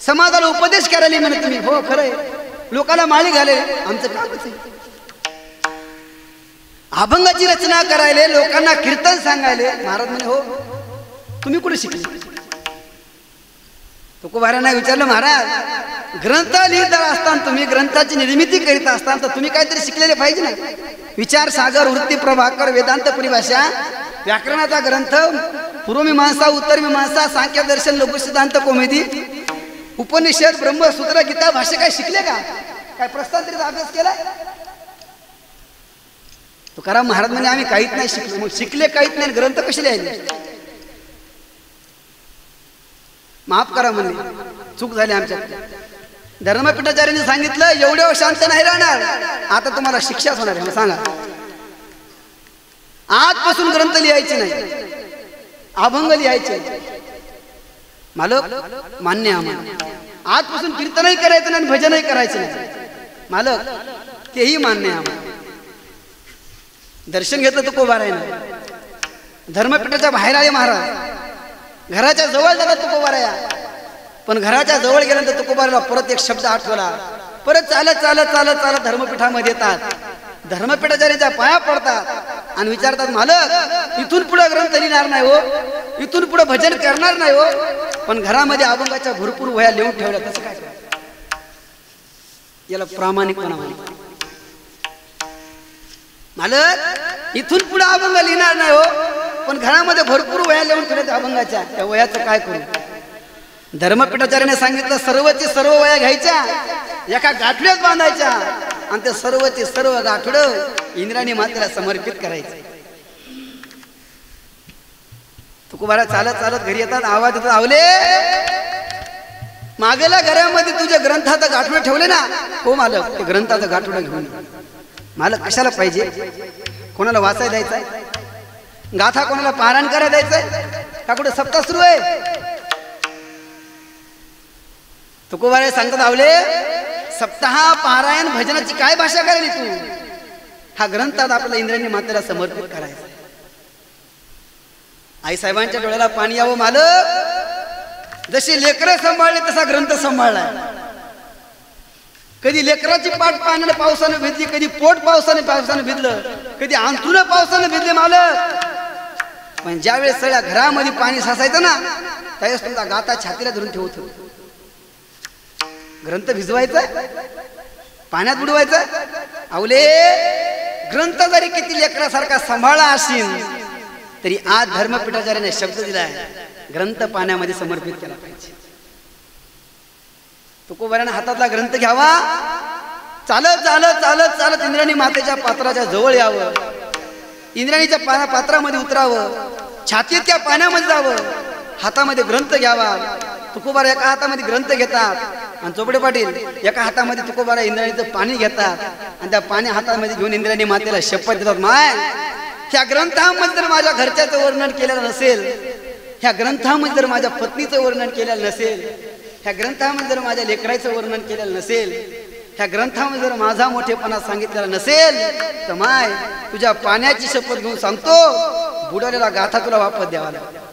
समाजाला उपदेश करायला म्हणत तुम्ही हो खरंय लोकांना माळी घाले आमचं कामच आहे अभंगाची रचना करायले लोकांना कीर्तन सांगायले महाराज म्हणे हो तुम्ही कुठे शिकले तुकोबारांना विचारलं महाराज ग्रंथ लिहित असताना तुम्ही ग्रंथाची निर्मिती करीत असताना तर तुम्ही काहीतरी शिकलेले पाहिजे ना विचार सागर वृत्ती प्रभाकर वेदांत परिभाषा व्याकरणाचा ग्रंथ पूर्वमीमांसा उत्तरमीमांसा सांख्य दर्शन लघु सिद्धांत कौमुदी उपनिषद ब्रह्मसूत्र गीता भाषा काय शिकले का काय प्रस्थांतरित अभ्यास केलाय तुकाराम महाराज म्हणे आम्ही काहीच नाही शिकलो मग शिकले काहीच नाही ग्रंथ कसे लिहिले माफ करा म्हणे चूक झाली आमच्या धर्मपीठाचार्यांनी सांगितलं एवढे शांत नाही राहणार आता तुम्हाला शिक्षाच होणार आहे सांगा आजपासून ग्रंथ लिहायचे नाही अभंग लिहायचे मालक मान्य आम्हाला आजपासून कीर्तनही करायचं नाही भजनही करायचं नाही मालक तेही मान्य आम्हाला दर्शन घेतलं तुकोबारायनं धर्मपीठाच्या बाहेर आले महाराज घराच्या जवळ जातात तुकोबाराया पण घराच्या जवळ गेल्यानंतर तुकोबाराला परत एक शब्द आठवला परत चालत चालत चालत चालत धर्मपीठामध्ये येतात धर्मपीठाचार्यांच्या पाया पडतात आणि विचारतात मालक इथून पुढे ग्रंथ लिहिणार नाही हो इथून पुढे भजन करणार नाही हो पण घरामध्ये अभंगाच्या भरपूर वह्या लिहून ठेवल्या तसं काय याला प्रामाणिकपणा म्हणतात मालक इथून पुढे अभंग लिहिणार नाही हो पण घरामध्ये भरपूर वह्या लिहून ठेवल्या अभंगाच्या त्या वह्याचं काय करू धर्मपीठाचार्याने सांगितलं सर्वची सर्व वह्या घ्यायच्या एका गाठोड्यात बांधायच्या आणि ते सर्वचे सर्व गाठोडं इंद्राणी मातेला समर्पित करायचं तुकोबारा चालत चालत घरी येतात, आवाज येतात, आवले मागेला घरामध्ये तुझ्या ग्रंथाचं गाठोडं ठेवले ना? हो मालक, ते ग्रंथाचं गाठोडं घेऊन ये. मालक कशाला पाहिजे? कोणाला वाचायला द्यायचंय? गाथा कोणाला पारायण करायला द्यायचंय का? कुठे सप्ताह सुरू आहे? तुकोबारे सांगतात, आवले सप्ताह पारायण भजनाची काय भाषा करायली तू? हा ग्रंथात आपल्याला इंद्रायणी मातेला समर्पित करायचा. आई साहेबांच्या डोळ्याला पाणी यावं मालक. जशी लेकरं सांभाळले तसा ग्रंथ सांभाळलाय. कधी लेकराची पाठ पाण्याने पावसानं भिजली, कधी पोट पावसानं भिजलं, कधी अंथरुण पावसानं भिजले मालक. पण ज्यावेळेस सगळ्या घरामध्ये पाणी साचायचं ना, त्यावेळेस तुमचा गाता छातीला धरून ठेवत होतो. ग्रंथ भिजवायचा, पाण्यात बुडवायचा. आवले ग्रंथ जरी किती लेकरासारखा सांभाळला असेल तरी आज धर्मपीठाचार्याने शब्द दिलाय, ग्रंथ पाण्यामध्ये समर्पित केला पाहिजे. तुकोबाराने हातातला ग्रंथ घ्यावा, चालत चालत चालत चालत इंद्रायणी मातेच्या पात्राच्या जवळ यावं, इंद्रायणीच्या पात्रामध्ये उतरावं, छातीत त्या पाण्यामध्ये जावं, हातामध्ये ग्रंथ घ्यावा. तुकोबारा एका हातामध्ये ग्रंथ घेतात आणि चोपडे पाटील एका हातामध्ये तुकोबारा इंद्रायणीचं पाणी घेतात आणि त्या पाणी हातामध्ये घेऊन इंद्रायणी मातेला शपथ देतात, माय ह्या ग्रंथामध्ये जर माझ्या घरच्याचं वर्णन केलेलं नसेल, ह्या ग्रंथामध्ये जर माझ्या पत्नीचं वर्णन केलेलं नसेल, ह्या ग्रंथामध्ये जर माझ्या लेकराचं वर्णन केलेलं नसेल, ह्या ग्रंथामध्ये जर माझा मोठेपणा सांगितलेला नसेल, तर माय तुझ्या पाण्याची शपथ घेऊन सांगतो, बुडालेला गाथा तुला वापस द्यावा लागेल.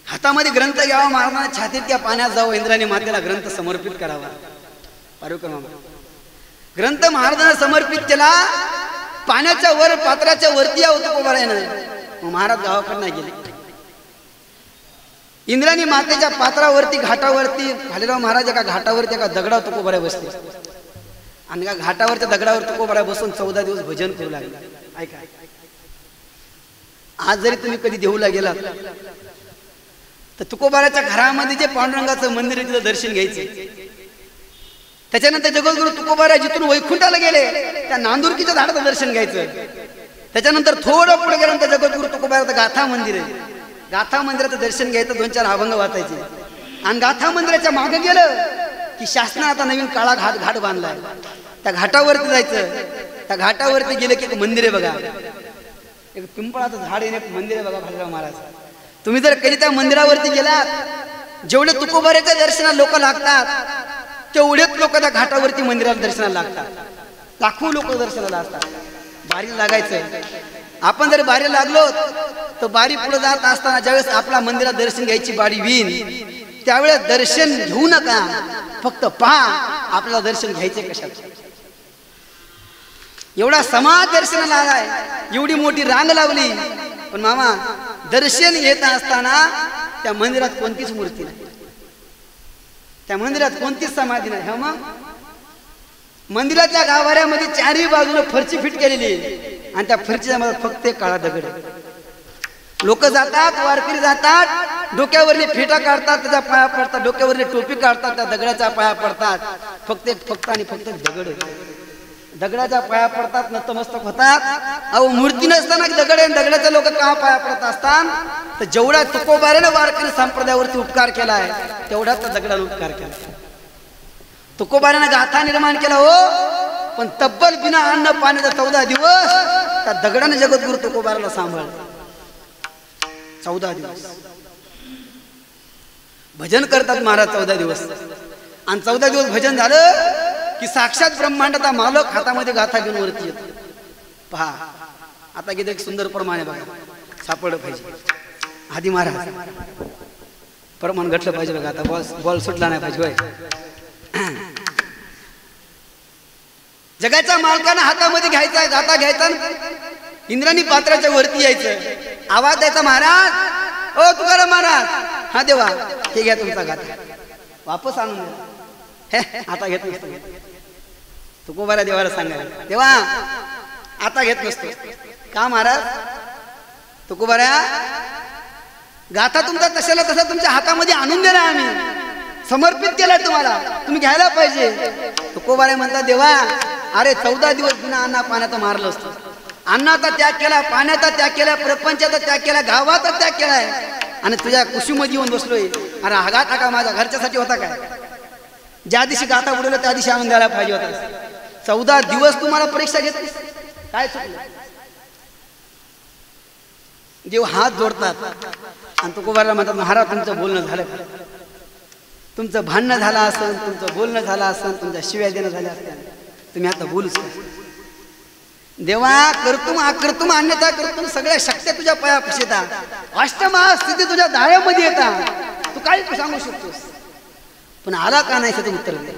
हातामध्ये ग्रंथ घ्यावा, महाराजांना छातीत त्या पाण्यात जावं, इंद्रायणी मातेला ग्रंथ समर्पित करावा. पारुकर मामा ग्रंथ महाराजांना समर्पित केला, पाण्याच्या वर पात्राच्या वरती यावं तुकोबारायनं. मग महाराज गावाकडनं गेले. इंद्रायणी मातेच्या पात्रावरती घाटावरती भालेराव महाराज एका घाटावरती एका दगडावर तुकोबारा बसले आणि एका घाटावरच्या दगडावर तुकोबारा बसून 14 दिवस भजन करू लागले. ऐका, आज जरी तुम्ही कधी देहूला गेलात तर तुकोबाराच्या घरामध्ये जे पांडुरंगाचं मंदिर आहे तिथं दर्शन घ्यायचं. त्याच्यानंतर जगद्गुरु तुकोबारा जिथून वैकुंठाला गेले त्या नांदुरकीच्या झाडाचं दर्शन घ्यायचं. त्याच्यानंतर थोडं पुढे गेल्यानंतर जगद्गुरु तुकोबाराचं गाथा मंदिर आहे. गाथा मंदिराचं दर्शन घ्यायचं, 2-4 अभंग वाचायचे आणि गाथा मंदिराच्या मागे गेलं की शासनाने आता नवीन काळा घाट बांधलाय, त्या घाटावरती जायचं. त्या घाटावरती गेलं की एक मंदिर आहे बघा, एक पिंपळाचं झाड आहे, मंदिर आहे बघा भालेराव महाराज. तुम्ही जर कधी त्या मंदिरावरती गेलात, जेवढे तुकोबाराच्या दर्शनाला लोक लागतात तेवढेच लोक त्या घाटावरती मंदिराला दर्शनाला लागतात. लाखो लोक दर्शनाला असतात. बारी लागायचं, आपण जर बारी लागलो तर बारी पुढे जात असताना ज्यावेळेस आपला मंदिरात दर्शन घ्यायची बारी होईल त्यावेळेस दर्शन घेऊ नका, फक्त पहा आपल्याला दर्शन घ्यायचे कशात. एवढा समाज दर्शनाला आलाय, एवढी मोठी रांग लावली, पण मामा दर्शन घेत असताना त्या मंदिरात कोणतीच मूर्ती नाही, त्या मंदिरात कोणतीच समाधी नाही. हा मग मंदिराच्या गाभाऱ्यामध्ये 4ही बाजूला फरची फिट केलेली आणि त्या फरचीच्या मध्ये फक्त एक काळा दगड. लोक जातात, वारकरी जातात, डोक्यावरली फेटा काढतात, त्याच्या पाया पडतात, डोक्यावरली टोपी काढतात, त्या दगडाच्या पाया पडतात. फक्त आणि फक्त दगड, दगडाच्या पाया पडतात, नतमस्तक होतात. अहो मूर्ती नसताना दगड आहे, दगडाच्या लोक का पाया पडत असतात? तर जेवढा तुकोबाराने वारकरी संप्रदायावरती उपकार केलाय तेवढाच त्या दगडाला उपकार केला. तुकोबाराने गाथा निर्माण केला हो, पण तब्बल बिना अन्न पाण्याचा 14 दिवस त्या दगडाने जगद्गुरु तुकोबाराला सांभाळलं. 14 दिवस भजन करतात महाराज, 14 दिवस. आणि 14 दिवस भजन झालं की साक्षात ब्रह्मांडाचा मालक हातामध्ये गाथा घेऊन वरती येतो. पहा आता किती सुंदर प्रमाणे बघा, सापडलं पाहिजे. आधी महाराज प्रमाण घटलं पाहिजे बघा. आता बॉल सुटला नाही पाहिजे होय. जगाच्या मालकानं हातामध्ये घ्यायचा गाथा घ्यायचा, इंद्रायणी पात्राच्या वरती यायचं, आवाज द्यायचा, महाराज ओ तुकाराम महाराज, हा देवा हे घ्या तुमचा गाथा, वापस आणून द्या. आता घेत नसतो तुकोबारा देवाला सांगायला, देवा आता घेत नसतो का महाराज? तुकोबारा गाथा तुमचा तशाला तसा तुमच्या हातामध्ये आणून दिला, आम्ही समर्पित केलाय तुम्हाला, तुम्ही घ्यायला पाहिजे. तुकोबारा म्हणतात, देवा अरे 14 दिवस बिना अन्ना पाण्याचं मारलं असतं, अन्नाचा त्याग केला, पाण्याचा त्याग केला, प्रपंचाचा त्याग केला, गावाचा त्याग केलाय आणि तुझ्या कुशीमध्ये येऊन बसलोय. अरे हा गाथा का माझ्या घरच्यासाठी होता काय? ज्या दिवशी गाथा उडवलं त्या दिवशी आणून द्यायला पाहिजे होता. 14 दिवस तुम्हाला परीक्षा घेतली, काय चुकलं? देव हात जोडतात आणि तुकोबाला म्हणतात, महाराज तुमचं बोलणं झालं का? तुमचं भांडणं झालं असेल, तुमचं बोलणं झालं असेल, तुमच्या शिव्या देणं झाल्या असत्या, तुम्ही आता बोलूच का? देवा करतुम अकर्तुम अन्यथा करतुम सगळ्या शक्त्या तुझ्या पायापाशी येतात, अष्टमा स्थिती तुझ्या दाळ्यामध्ये येतात, तू काय सांगू शकतोस? पण आला का नाही ते उत्तर दे.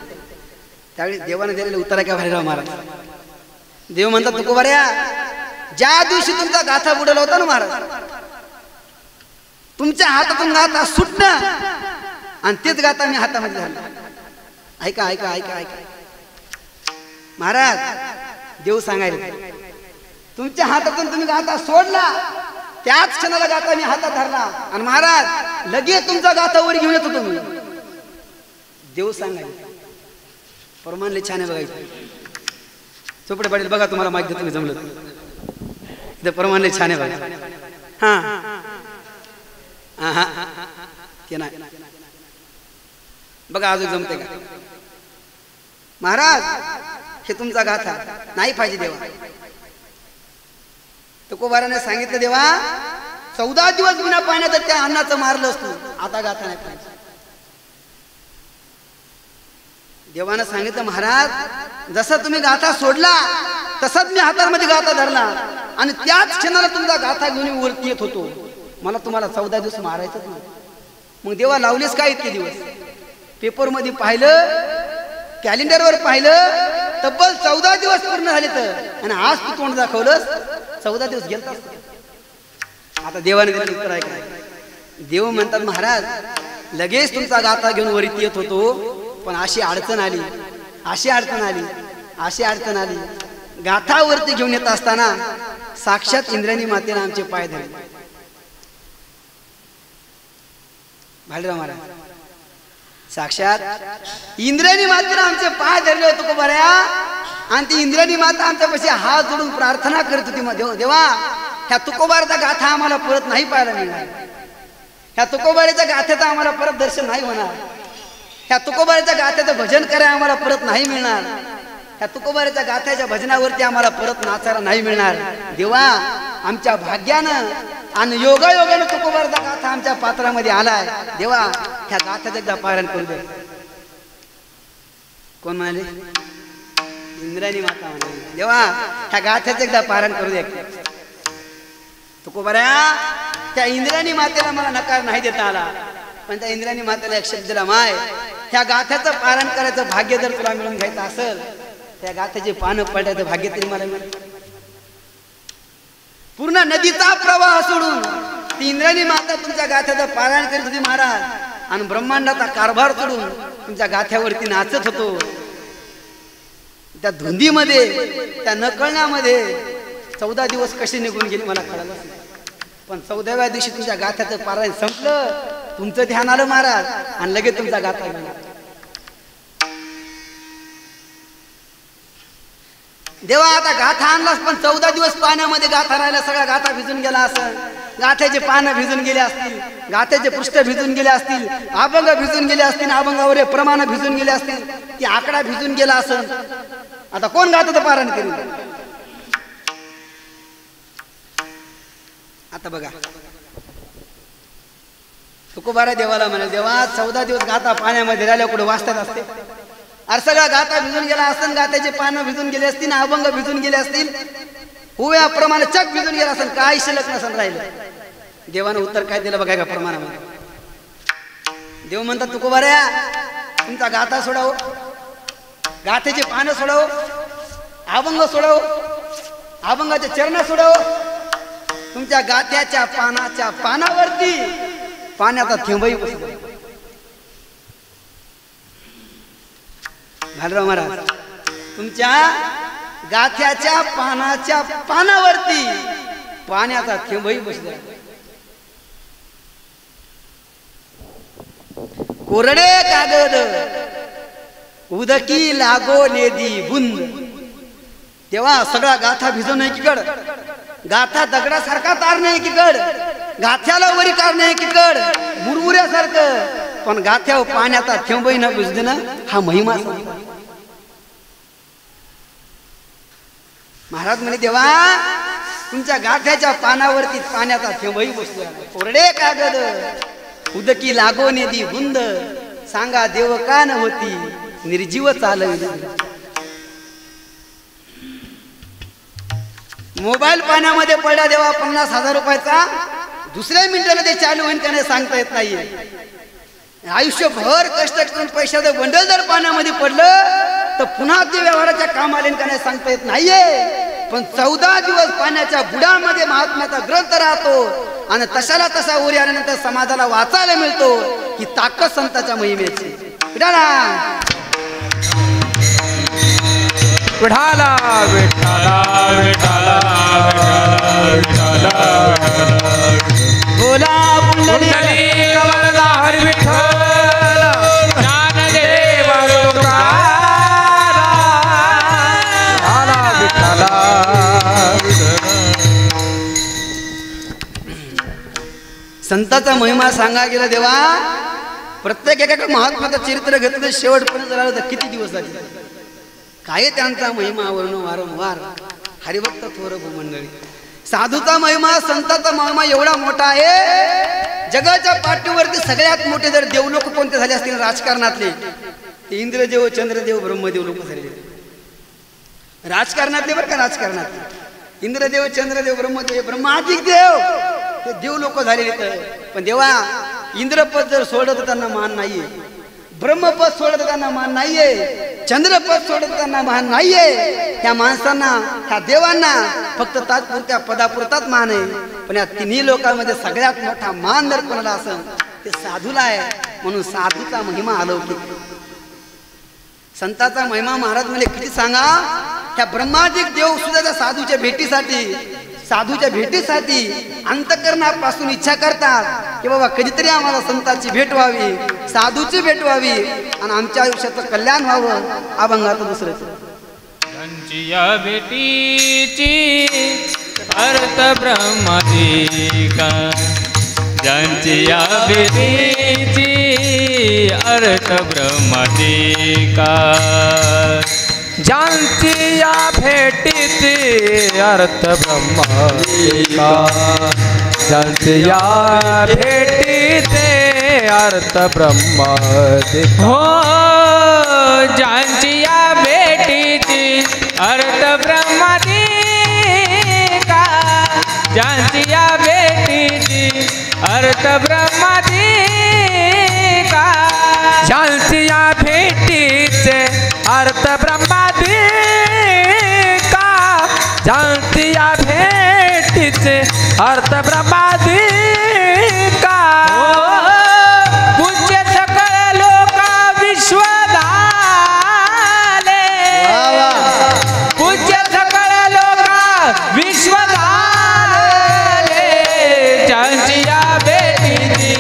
त्यावेळी देवाने दिलेलं उत्तर आहे का भाईराव महाराज? देव म्हणतात, तुकोबाऱ्या ज्या दिवशी तुमचा गाथा बुडवला होता ना महाराज, तुमच्या हातातून गाथा सुटणं आणि तेच गाथा मी हातामध्ये झालं. ऐका ऐका ऐका ऐका महाराज, देव सांगायला तुमच्या हातातून तुम्ही गाथा सोडला, त्याच क्षणाला गाथा मी हातात धरला आणि महाराज लगेच तुमचा गाथा वर घेऊन येतो तुम्ही. देव सांगायला परमानले छान आहे बघायचं. चोपडे पाटील बघा, तुम्हाला माहिती देतो, तुम्ही जमलं ते परमानले छान आहे बघा. हा हा हा ते नाही बघा, अजून जमते का महाराज? हे तुमचा गाथा नाही पाहिजे देवा. तुकोबाराने सांगितलं, देवा 14 दिवस बिना पाण्यात त्या अन्नाचं मारलं असतो, आता गाथा नाही पाहिजे. देवानं सांगितलं, महाराज जसं तुम्ही गाथा सोडला तसाच मी हातामध्ये गाथा धरला आणि त्याच क्षणाला तुमचा गाथा घेऊन वरती येत होतो. मला तुम्हाला 14 दिवस मारायचंच नाही. मग देवा लावलेस काय इतके दिवस? पेपरमध्ये पाहिलं, कॅलेंडरवर पाहिलं, तब्बल 14 दिवस पूर्ण झाले तर, आणि आज तू तोंड दाखवलंस 14 दिवस गेलतास. आता देवाने दिलं उत्तर आहे काय? देव म्हणतात, महाराज लगेच तुमचा गाथा घेऊन वरती येत होतो, पण अशी अडचण आली, अशी अडचण आली, अशी अडचण आली. गाथावरती घेऊन येत असताना साक्षात इंद्राणी मातेने आमचे पाय धरले. भालेराव महाराज, साक्षात इंद्राणी मातेने आमचे पाय धरले होते तुकोबाऱ्या, आणि ती इंद्राणी माता आमच्यापाशी हात जोडून प्रार्थना करत होती, देवा ह्या तुकोबाराचा गाथा आम्हाला परत नाही पाहायला मिळणार, ह्या तुकोबाराच्या गाथ्याचं आम्हाला परत दर्शन नाही होणार, ह्या तुकोबाराच्या गाथ्याचं भजन करायला आम्हाला परत नाही मिळणार, ह्या तुकोबाराच्या गाथ्याच्या भजनावरती आम्हाला परत नाचायला नाही मिळणार. देवा आमच्या भाग्यानं आणि योगायोगानं तुकोबाराचा गाथा आमच्या पात्रामध्ये आलाय. देवा ह्या गाथ्याचं एकदा पारायण करू दे. कोण म्हणाले? इंद्राणी माता म्हणाली, देवा ह्या गाथ्याचं एकदा पारायण करू दे. तुकोबाऱ्या त्या इंद्राणी मातेला मला नकार नाही देता आला, पण त्या इंद्राणी मातेला एक शब्द दिला, माय ह्या गाथ्याचं पारायण करायचं भाग्य जर तुला मिळून घ्यायचं असेल, त्या गाथ्याचे पानं पडण्याचं भाग्य तरी मला मिळेल. पूर्ण नदीचा प्रवाह सोडून ती इंद्राणी माता तुमच्या गाथ्याचं पारायण करीत होती महाराज, आणि ब्रह्मांडाचा कारभार सोडून तुमच्या गाथ्यावरती नाचत होतो. त्या धुंदीमध्ये, त्या नकळण्यामध्ये 14 दिवस कसे निघून गेले मला कळलं नाही. पण 14व्या दिवशी तुमच्या गाथ्याचं पारायण संपलं, तुमचं ध्यान आलं महाराज, आणि लगेच तुमचा गाथा गेला. देवा आता गाथा आणलास, पण 14 दिवस पाण्यामध्ये गाथा राहिला, सगळा गाथा भिजून गेला असेल, गाथ्याचे पानं भिजून गेले असतील, गाथ्याचे पृष्ठ भिजून गेले असतील, अभंग भिजून गेले असतील, अभंगावर प्रमाण भिजून गेले असतील, ती आकडा भिजून गेला असेल. आता कोण गाथाचं पारायण करेल? आता बघा, तुकोबारा देवाला म्हणाल, देवा 14 दिवस गाथा पाण्यामध्ये राहिल्या कुठे वाचतात असते? अरे सगळा गाथा भिजून गेला असेल, गाथ्याचे पानं भिजून गेले असतील, अभंग भिजून गेले असतील, हुव्याप्रमाणे चक भिजून गेला असेल, काही शिल्लक नसेल राहिलं. देवानं उत्तर काय दिलं बघा का प्रमाणामध्ये? देव म्हणतात, तुकोबाऱ्या तुमचा गाथा सोडाव, गाथ्याचे पानं सोडाव, अभंग सोडाव, अभंगाचे चरण सोडाव, तुमच्या गाथ्याच्या पानाच्या पानावरती पाण्याचा थेंबही बसतो. भालेराव महाराज, तुमच्या गाथ्याच्या पानाच्या पानावरती पाण्याचा थेंबही बसला. कोरडे कागद उदकी लागो नेदी बुंद, तेव्हा सगळा गाथा भिजवणं एकीकड, गाथा दगडासारखा तारणे एकीकड, गाथ्याला वरी काढणे एकीकड मुरमुऱ्यासारखं, पण गाथ्यावर पाण्याचा थेंबही न भिजणं हा महिमा. महाराज म्हणे देवा तुमच्या गाथ्याच्या पानावरती पाण्याचा थेंबही बसला, कोरडे कागद उदकी लागो नेदी गुंद, सांगा देव का न होती निर्जीव चालविली. मोबाईल पाण्यामध्ये पडला देवा 50,000 रुपयाचा, दुसऱ्या मिनिटाला ते चालू होईल का नाही सांगता येत नाहीये. आयुष्यभर कष्ट करून पैशाचं बंडल जर पाण्यामध्ये पडलं तर पुन्हा ते व्यवहाराच्या काम आले का नाही सांगता येत नाहीये. पण 14 दिवस पाण्याच्या बुडामध्ये महात्म्याचा ग्रंथ राहतो आणि तशाला तसा उरी आल्यानंतर समाजाला वाचायला मिळतो. ही ताकद संताच्या महिमेची. विठाला विठाला विठाला विठाला विठाला बोला पुंडली कमलदा हरी विठ्ठल ज्ञानदेव तुकाराम आला विठाला. संताचा महिमा सांगा गेला देवा. प्रत्येक एका महात्माचं चरित्र घेतलं शेवटपर्यंत राहिलं तर किती दिवस झाले. काय त्यांचा महिमा वारंवार हरिभक्त थोर मंडळी. साधूचा महिमा संताचा महिमा एवढा मोठा आहे. जगाच्या पाठीवरती सगळ्यात मोठे जर देवलोक कोणते झाले असतील राजकारणातले ते इंद्रदेव चंद्रदेव ब्रह्मदेव लोक झाले. राजकारणातले बरं का, राजकारणातले इंद्रदेव चंद्रदेव ब्रह्मदेव ब्रह्माधिक देव हे देव लोक झालेले. पण देवा इंद्रपद जर सोडत त्यांना मान नाहीये, ब्रह्मपद सोडत त्यांना मान नाहीये, चंद्रपद सोडत त्यांना मान नाहीये. त्या माणसांना त्या देवांना फक्त तात्पुरत्या पदापुरताच मान आहे. पण या तिन्ही लोकांमध्ये सगळ्यात मोठा मान जर कोणाला असेल ते साधूला आहे. म्हणून साधूचा महिमा अलौकिक. संताचा महिमा महाराज म्हणजे किती सांगा. त्या ब्रह्मादिक देव सुद्धा त्या साधूच्या भेटीसाठी अंतकरणापासून इच्छा करतात की बाबा कधीतरी आम्हाला संतांची भेट व्हावी, साधूची भेट व्हावी आणि आमच्या आयुष्याचं कल्याण व्हावं. अभंगाचं दुसरं त्यांची या भेटीची अर्थ ब्रह्मादिका, ज्यांची या भेटीची अर्थ ब्रह्मादिका, ज्यांची या भेटीची अर्थ ब्रह्मादिका, ज्यांची या भेटीचे अर्थ ब्रह्मादिका. हो ज्यांची या भेटीची अर्थ ब्रह्मादिका, ज्यांची या भेटीची अर्थ ब्रह्मादिका, ज्यांची या भेटीचे अर्थ ब्रह्मादिका, ज्यांची या भेटीचे अर्थ ब्रह्मादिका. पूज्य सकळ लोका विश्वधाले, पूज्य सकळ लोका विश्वधाले, ज्यांची या भेटीची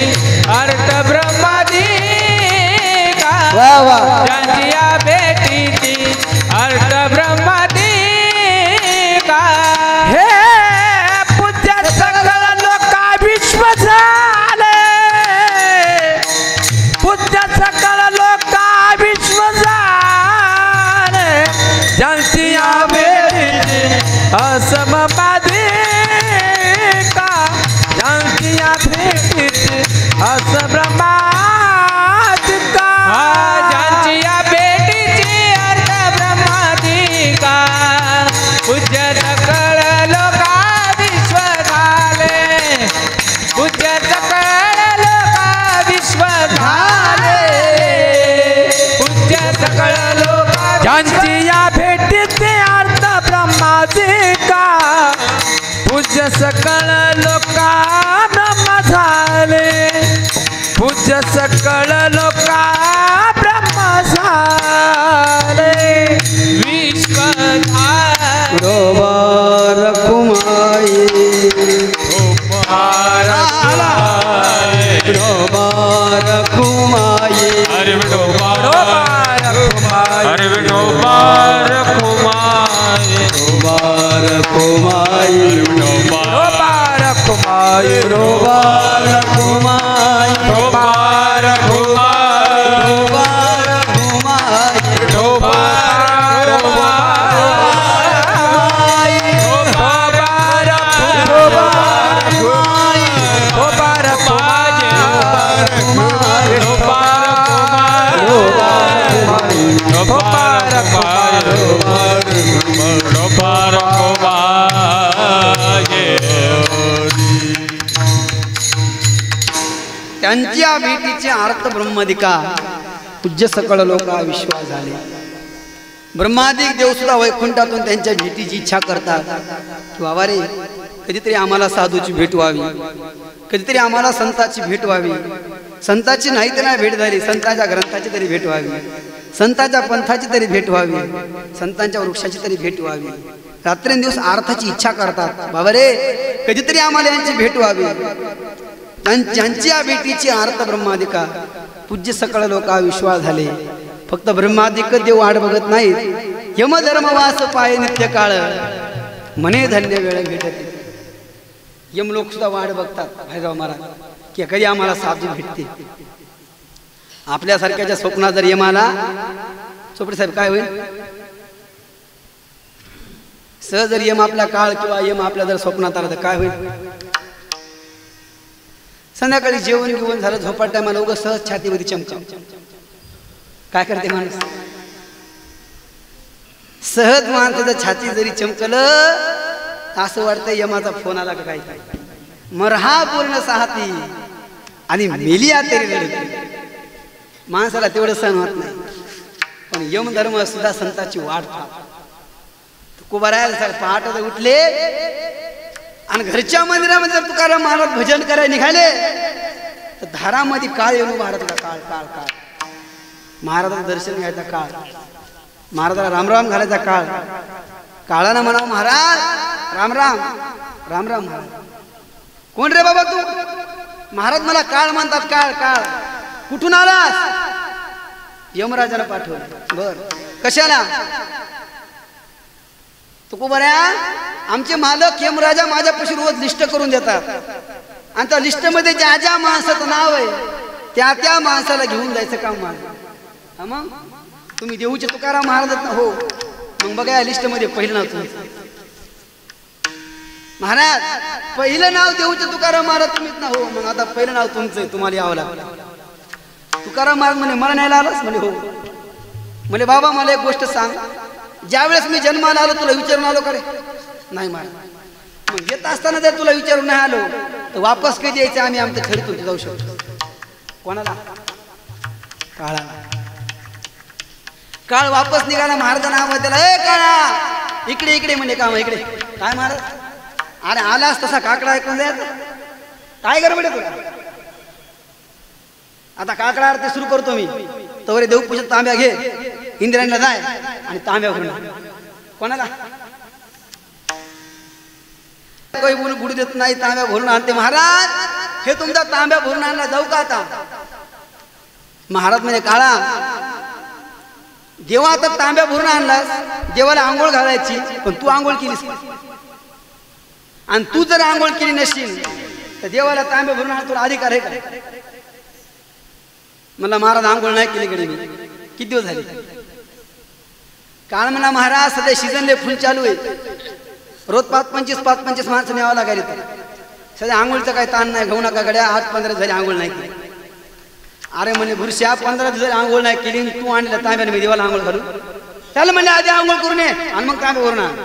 अर्थ ब्रह्मादिका, ज्यांची या भेटीची अर्थ ब्रह्मादिका. हे पूज्य सकळ लोका विश्व झाले, पूज्य सकळ लोका विश्व झाले, ज्यांची या भेटीची असम बाधिका, ज्यांची या भेटीची अस ब्रह्मादिका. ज्यांची या भेटीची अर्थ ब्रह्मादिका, पूज्य सकळ लोका विश्व झाले, पूज्य सकळ लोका विश्व झाले, पूज्य सकळ लोका. ज्यांची या भेटीचे अर्थ ब्रह्मादिका, पूज्य सकळ लोका ब्रह्म झाले, पूज्य सकळ लोका ब्रह्म झाले. विश्व झाले रखुमाई रखुमाई अरे विठोबा रखुमाई, अरे विठोबा रखुमाई. रखुमाई शोभा रखुमाई शोभा रखुमाई शोभा रखुमाई शोभा त्यांच्या भेटीचे अर्थ ब्रह्मादिका पूज्य सकळ लोका विश्वास झाले. ब्रह्मादिक देव सुद्धा वैकुंठातून त्यांच्या भेटीची इच्छा करतात की बाबा रे कधीतरी आम्हाला साधूची भेट व्हावी, कधीतरी आम्हाला संताची भेट व्हावी. संताची नाही तर नाही भेट झाली, संतांच्या ग्रंथाची तरी भेट व्हावी, संतांच्या पंथाची तरी भेट व्हावी, संतांच्या वृक्षाची तरी भेट व्हावी. रात्रंदिवस अर्थाची इच्छा करतात बाबा रे कधीतरी आम्हाला यांची भेट व्हावी. ज्यांची या भेटीची अर्थ ब्रह्मादिका पूज्य सकळ लोका विश्वास झाले. फक्त ब्रह्मादिक देव वाट बघत नाहीत, यमधर्मवास पाय नित्य काळ म्हणे धन्य वेळ भेटत. यम लोक सुद्धा वाट बघतात भाईराव महाराज की कधी आम्हाला साधू भेटते. आपल्यासारख्याच्या स्वप्नात जर यम आला, चोपडे साहेब काय होईल? सहज जर यम आपला काळ किंवा यम आपल्या जर स्वप्नात आला तर काय होईल? संध्याकाळी जेवण घेऊन झालं, झोपा टायमाला उगाच सहज छातीमध्ये चमचम. काय करते माणूस? सहज माणसाचं छाती जरी चमकलं असं वाटतं यमाचा फोन आला का काय. मरहा पूर्ण साहती आणि मेलिया तरी रडते. माणसाला तेवढं सहन होत नाही, पण यम धर्म सुद्धा संताची वाट पाहतो. कुबारायला पहाटे उठले आणि घरच्या मंदिरामध्ये जर तुकाराम महाराज भजन करायला निघाले तर धारामध्ये काळ येऊन उभा राहतो. काळ काळ काळ महाराजाचं दर्शन घ्यायचा काळ, महाराजाला रामराम घालायचा काळ. काळानं म्हणावं महाराज राम राम राम राम. महाराज कोण रे बाबा तू? महाराज मला काळ म्हणतात. काळ काळ कुठून आलास? यमराजानं पाठवलं. बर कशाला? तू बऱ्या आमचे मालक यमराजा माझ्यापाशी रोज लिस्ट करून देतात आणि त्या लिस्ट मध्ये ज्या ज्या माणसाचं नाव आहे त्या त्या माणसाला घेऊन जायचं काम माझं. हा मग तुम्ही देऊचे तुकाराम महाराज हो, मग बघा या लिस्ट मध्ये पहिलं नाव तुमचं. महाराज पहिलं नाव देऊचे तुकाराम महाराज तुम्हीच ना हो, मग आता पहिलं नाव तुमचं आहे, तुम्हाला यावं लागलं. तुकाराम महाराज म्हणे मला न्यायला आलास? म्हणे हो. म्हणे बाबा मला एक गोष्ट सांग, ज्यावेळेस मी जन्माला आलो तुला विचारून आलो का रे? नाही महाराज. मग येत असताना जर तुला विचारून नाही आलो तर वापस कधी यायचं? आम्ही आमचं खरीतून जाऊ शकतो. कोणाला? काळाला. काळ वापस निघाला. महाराजांना आवाज दिला, ए काळा इकडे इकडे. म्हणजे काम इकडे. काय महाराज? अरे आलास तसा काकडा ऐकून जायचं. काय गडबड आहे तुला? आता काकडा आरती सुरू करतो मी, तवरे देवपूजेत तांब्या घे, इंद्रायणीला जाय आणि तांब्या भरून. कोणाला? काही बोलून बुडू देत नाही, तांब्या भरून आणते. महाराज हे तुमचा तांब्या भरून आणला, जाऊ का आता? महाराज म्हणजे काळा देवा आता तांब्या भरून आणलास, देवाला आंघोळ घालायची, पण तू आंघोळ केलीस आणि तू जर आंघोळ केली नसशील तर देवाला तांब्या भरून आण तुला अधिकार आहे का? मला महाराज आंघोळ नाही केली कडे मी. किती दिवस झाले? काळ म्हणा महाराज सध्या सीझनले फुल चालू आहे, रोज 5-25 माणसं न्यावं लागायला. सध्या आंघोळीचं काही ताण नाही, घेऊ नका गड्या. 8-15 झाले आंघोळ नाही केली. अरे म्हणे बुरश्या 15 दिवस आंघोळ नाही केली, तू आणलं तांब्याने मी देवाला आंघोळ घालू? त्याला म्हणले आधी आंघोळ करून ये आणि मग तांब्या भरून आण.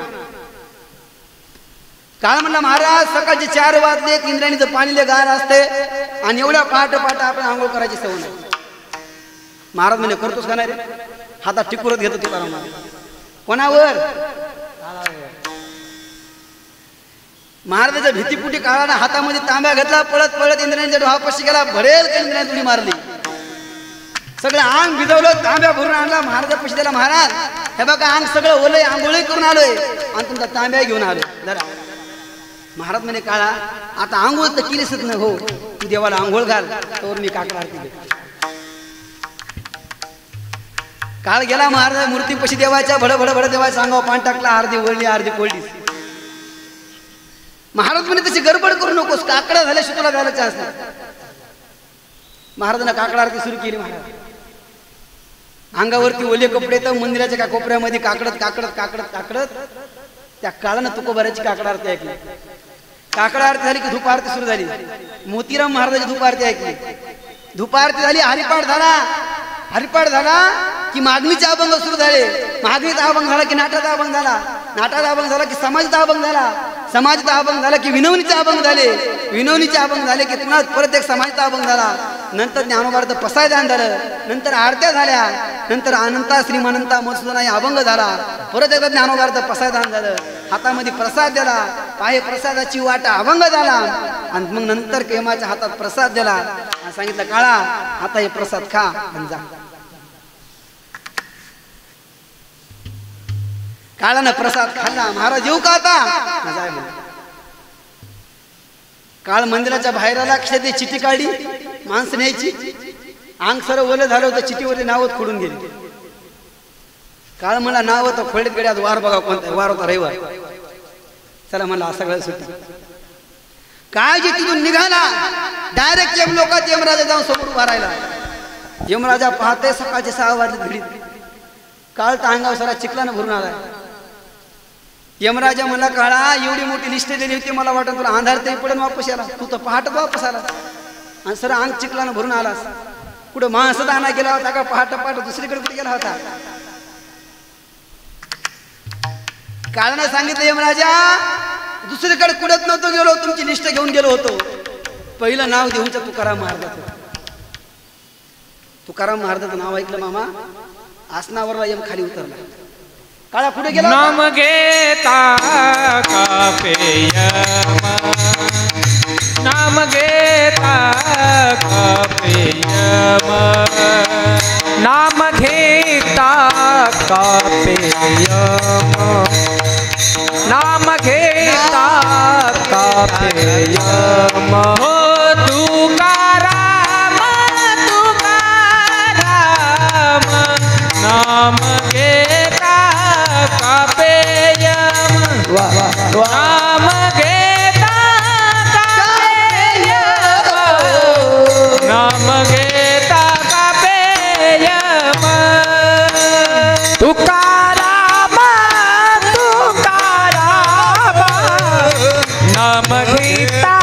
काळ म्हणला महाराज सकाळचे 4 वाजले, इंद्रायणीचं पाणी लय गार असते आणि एवढ्या पहाटे आपण आंघोळ करायची सवय नाही. महाराज म्हणे करतोस का नाही रे? हातात टिकुरत घेतो तुकाराम महाराज. कोणावर? महाराजाच्या भीतीपुटी काळानं हातामध्ये तांब्या घेतला, पळत पळत इंद्रायणीच्या डोहापाशी गेला, भरेल इंद्रायणी तुडी मारली, सगळं अंग भिजवलं, तांब्या भरून आणला, महाराजापाशी दिला. महाराज हे बघा अंग सगळं ओलय, आंघोळी करून आलोय आणि तुमचा तांब्या घेऊन आलो जरा. महाराज म्हणे काळा आता आंघोळ तर केलीच नाही. हो तू देवाला आंघोळ घाल, तर मी काकडा आरती घेतो. काळ गेला. महाराज मूर्तीपाशी देवाच्या भड भड भड देवाच्या अंगावर पाणी टाकला, अर्धी ओढली अर्धी कोल्डी. महाराज म्हणे तशी गडबड करू नकोस, काकडा झाल्याशी तुला द्यायला चान्स नाही. महाराजांना काकडा आरती सुरू केली. महाराज अंगावरती ओले कपडे, तर मंदिराच्या का कोपऱ्यामध्ये काकडत काकडत काकडत काकडत त्या काळानं तुकोबाराची काकडा आरती ऐकली. काकडा आरती झाली की धूप आरती सुरू झाली. मोतीराम महाराजाची धूप आरती ऐकली. धूप आरती झाली, हरिपाठ झाला. हरिपाठ झाला की मागणीचे अभंग सुरू झाले. मागणीचा अभंग झाला की नाटाचा अभंग झाला. नाटाचा अभंग झाला की समाजाचा अभंग झाला. समाजाचा अभंग झाला की विनवणीचे अभंग झाले. विनवणीचे अभंग झाले की पुन्हा परत एक समाजाचा अभंग झाला. नंतर ज्ञानोबाचं पसायदान झालं. नंतर आरत्या झाल्या. नंतर अनंता श्रीमंता मधुसूदना या अभंग झाला. परत एकदा ज्ञानोबाचं पसायदान झालं. हातामध्ये प्रसाद दिला. पाहे प्रसादाची वाट अभंग झाला. आणि मग नंतर केमाच्या हातात प्रसाद दिला आणि सांगितलं काळा आता हे प्रसाद खा आणि जा. काळानं प्रसाद खाल्ला. महाराज येऊ का आता? जाय म्हणे. काळ मंदिराच्या बाहेर आला. क्षते चिठी काढली. माणसं न्यायची. अंग सर्व ओलं झालं होतं. चिठीवरती नावच खोडून गेली. काळ मला नाव होतं खोडीत गड्यात. वार बघा कोणता वार होता, रविवार. चला मला सगळं सुट्टी. काळजी तिथून निघाला. डायरेक्ट यमलोकात यमराजा जाऊन समोर उभा राहिला. यमराजा पाहते सकाळचे 6 वाजले घडीत. काळ तर अंगावर सारा चिखलानं भरून आलाय. यमराजा मला काळा एवढी मोठी लिस्ट दिली होती, मला वाटत तुला अंधार तरी पडून वापस याला. तू तर पहाटच वापस आला आणि सर अंग चिखलानं भरून आलास. कुठं माणसाचा आणा गेला होता का? पहाट पहाट दुसरीकडे कुठे गेला होता? काळानं सांगितलं यमराजा दुसरीकडे कुठत नव्हतो गेलो, तुमची लिस्ट घेऊन गेलो होतो. पहिलं नाव देऊच्या तुकाराम महाराजाचं. तुकाराम महाराजाचं नाव ऐकलं मामा, आसनावरला यम खाली उतरला. काळा कुठे गेला? नाम घेता कापे यम, नाम घेता कापे यम, नाम घेता कापे यम, नाम घेता कापे यम. हो तुकाराम तुकाराम, नाम घेता कापे यम, नाम घेता कापे यम, नाम घेता कापे यम. तुकाराम तुकाराम, नाम घेता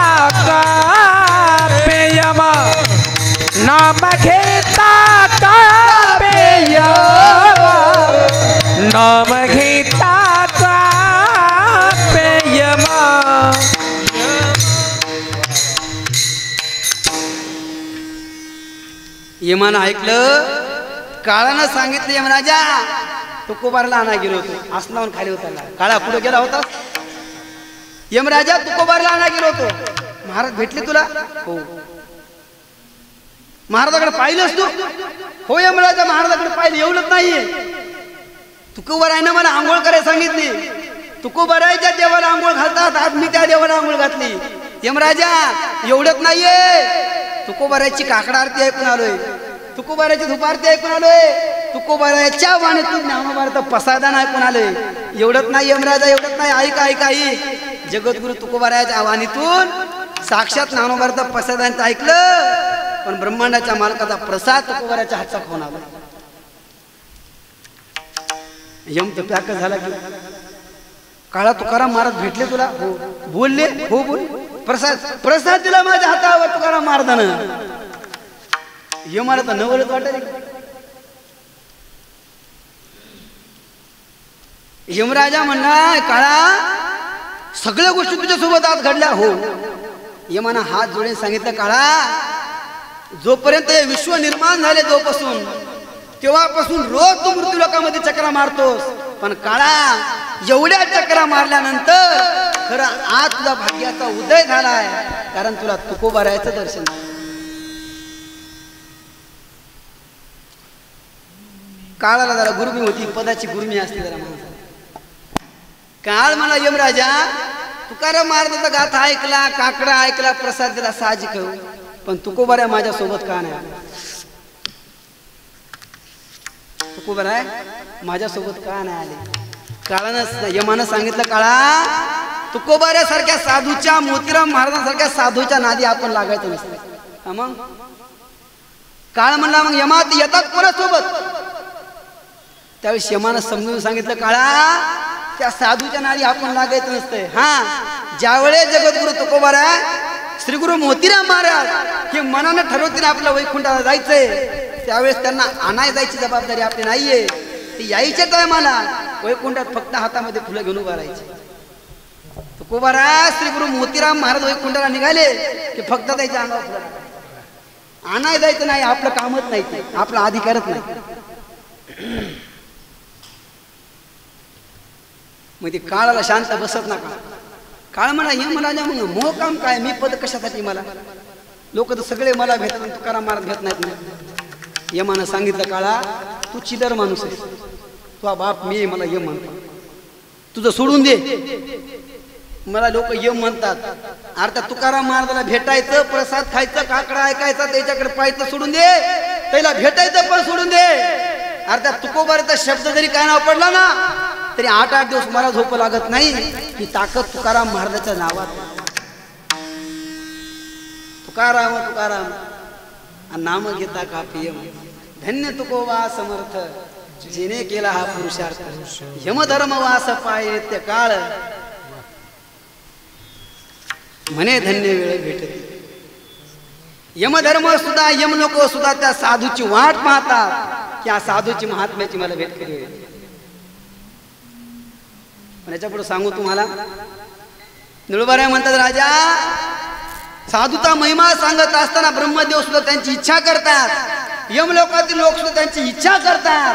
कापे यम, नाम घेता कापे यम, नाम घेता कापे यम. यमानं ऐकलं. काळानं सांगितलं यमराजा तुकोबारला आणा गेलो होतो. आसनावरून खाली उतरला. काळा कुठे गेला होता? यमराजा तुकोबारला आणा गेलो होतो. महाराज भेटले तुला? हो. महाराजाकडे पाहिलंस तू? हो यमराजा महाराजाकडे पाहिलं. एवढंच नाहीये, तुकोबारायनं मला आंघोळ करायला सांगितली. तुकोबारायच्या देवाला आंघोळ घालतात, आज मी त्या देवाला आंघोळ घातली. यमराजा एवढंच नाहीये, तुकोबारायची काकडा आरती ऐकून आलोय. तुकोबारायची धूप आरती ऐकून आलोय. तुकोबारायच्या वाणीतून ज्ञानोबाचं पसायदान ऐकून आलोय. एवढंच नाही यमराजा, एवढंच नाही. ऐका ऐका ऐक. जगद्गुरु तुकोबारायच्या वाणीतून साक्षात ज्ञानोबाचं पसायदान ऐकलं, पण ब्रह्मांडाच्या मालकाचा प्रसाद तुकोबारायच्या हातचा खाऊन आला. यम तर पॅक झाला की काळा तुकाराम महाराज भेटले तुला? हो. बोलले? हो बोल. प्रसाद प्रसाद दिला माझ्या हातावर तुकाराम महाराजानं. यमाला तर नवलच वाटत. यमराजा म्हणला काळा सगळ्या गोष्टी तुझ्या सोबत आज घडल्या. हो. यमाना हात जोडून सांगितलं काळा जोपर्यंत हे विश्व निर्माण झाले जोपासून तेव्हापासून रोज तू मृत्यू लोकांमध्ये चक्रा मारतोस, पण काळा एवढ्या चक्रा मारल्यानंतर खरं आज तुझा भाग्याचा उदय झालाय, कारण तुला तुकोबारायचं दर्शन. काळाला जरा गुरुमी होती, पदाची गुरुमी असते जरा माणसाला. काळ मला यमराजा तुकाराम महाराजांचा गाथा ऐकला, काकडा ऐकला, प्रसाद दिला, साहजिक हो, पण तुकोबाराय माझ्या सोबत का नाही? तुकोबाराय माझ्या सोबत का नाही आले? काळानं यमानं सांगितलं काळा तुकोबाऱ्यासारख्या साधूच्या, मोतीराम महाराजांसारख्या साधूच्या नादी आपण लागायचं नसतं. मग काळ म्हणला मग यमात येतात कोणासोबत? त्यावेळी यमानं समजून सांगितलं, काळा त्या साधूच्या नादी आपण लागायचं नसतंय. हा, ज्यावेळेस जगद्गुरु तुकोबाराय, श्री गुरु मोतीराम महाराज हे मनानं ठरवतील आपल्या वैकुंठाला जायचंय, त्यावेळेस त्यांना आणाय जायची जबाबदारी आपली नाहीये. ती यायच्या टायमाला वैकुंठात फक्त हातामध्ये फुलं घेऊन उभा राहायचे. तुकोबाराय श्री गुरु मोतीराम महाराज वैकुंठाला निघाले की फक्त जायचे अंगावर फुलं, आणाय जायचं नाही. आपलं कामच नाही, आपला अधिकारच नाही. मग ते काळाला शांत बसत नका. काळ म्हणा हे म्हणाल्या मग मोह काम काय, मी पद कशासाठी मला? लोक तर सगळे मला भेटत, तुकाराम महाराज भेट नाहीत. यमानं सांगितलं, काळा तू चिदर माणूस आहेस, तुझा बाप मी मला यम म्हणतो, तुझं सोडून दे. मला लोक यम म्हणतात. अर्थात तुकाराम महाराजाला भेटायचं, प्रसाद खायचं, काकडा ऐकायचा, त्याच्याकडे पाहायचं सोडून दे, त्याला भेटायचं पण सोडून दे. अर्थात तुकोबाराचा शब्द जरी काय नाव पडला ना तरी 8-8 दिवस मला झोप लागत नाही. ही ताकद तुकाराम महाराजाच्या नावात. तुकाराम तुकाराम नाम घेता का पियम, धन्य तुकोबा समर्थ, जिने केला हा पुरुषार्थ. यमधर्म वास पाये ते काळ, म्हणे धन्य वेळ भेटते. यमधर्म सुद्धा, यम लोक सुद्धा त्या साधूची वाट पाहतात की या साधूची महात्म्याची मला भेट कधी होईल. याच्या पुढे सांगू तुम्हाला, निळोबाराय म्हणतात, राजा साधूचा महिमा सांगत असताना ब्रह्मदेव सुद्धा त्यांची इच्छा करतात, यम लोकातील लोक सुद्धा त्यांची इच्छा करतात.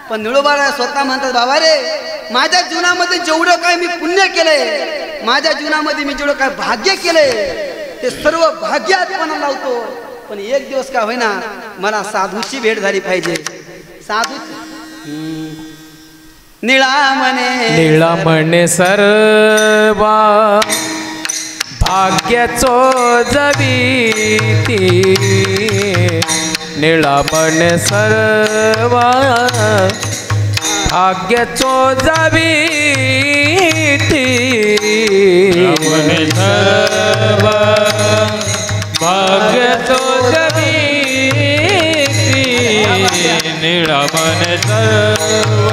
पण निळोबाराय स्वतः म्हणतात, बाबा रे माझ्या जीवनामध्ये जेवढं काय मी पुण्य केलंय, माझ्या जीवनामध्ये मी जेवढं काय भाग्य केलंय ते सर्व भाग्यात पण लावतो. पण एक दिवस काय होईना मला साधूची भेट झाली पाहिजे. साधू निळा म्हणे सर्वा भाग्याचो जवीती, निळा म्हणे सर्वा भाग्याचो जवीती, म्हणे सर्वा भाग्याचो जवीती, निळा म्हणे सर्व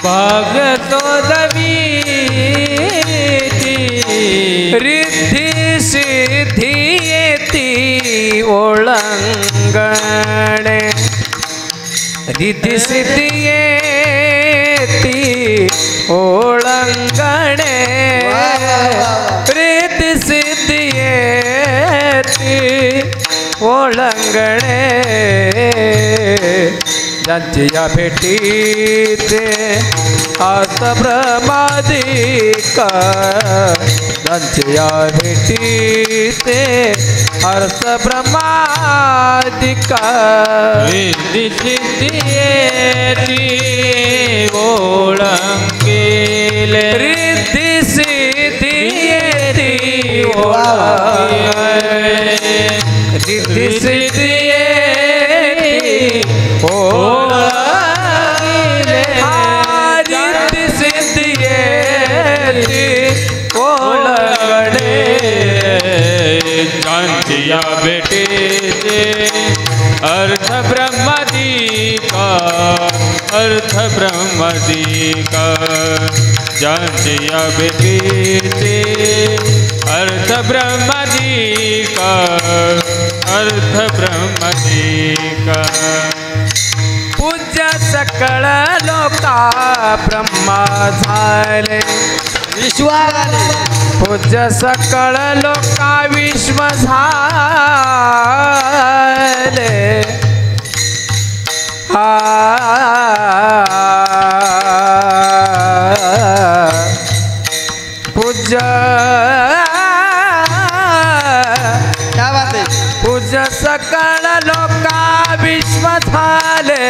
भाग्याचो जवीती, रिद्धी सिद्धी येती ओळंगणे, रिद्धी सिद्धी येती ओळंगणे, रिद्धी सिद्धी येती ओळंगणे, ज्यांची या भेटीचे अर्थ ब्रह्मादिक, ज्यांची या भेटीचे अर्थ ब्रह्मादिक, रिद्धी सिद्धी येती ओळंगेले, रिद्धी सिद्धी येती ओळंगेले, रिद्धी सिद्धी येती ओळंगेले, रिद्धी सिद्धी येती ओळंगणे, ज्यांची या भेटीचे अर्थ ब्रह्मादिका, अर्थ ब्रह्मादिका, ज्यांची या भेटीचे अर्थ ब्रह्मादिका, अर्थ ब्रह्मादिका. पूज्य सकळ लोका ब्रह्मा झाले, पूज्य सकळ लोका विश्व झाले, पूज्य पूज्य सकळ लोका विश्व झाले,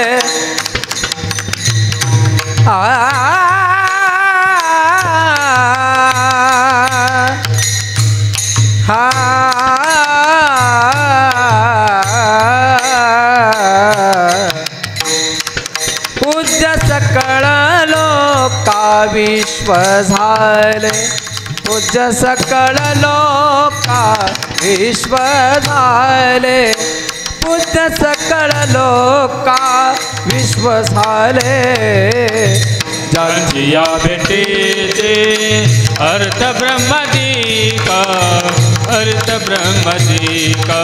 पूज्य सकळ लोका विश्व झाले, झाले पूज्य सकळ लोका विश्व झाले पूज्य सकळ लोका विश्व झाले ज्यांची या भेटीचे अर्थ ब्रह्मदीका अर्थ ब्रह्मदीका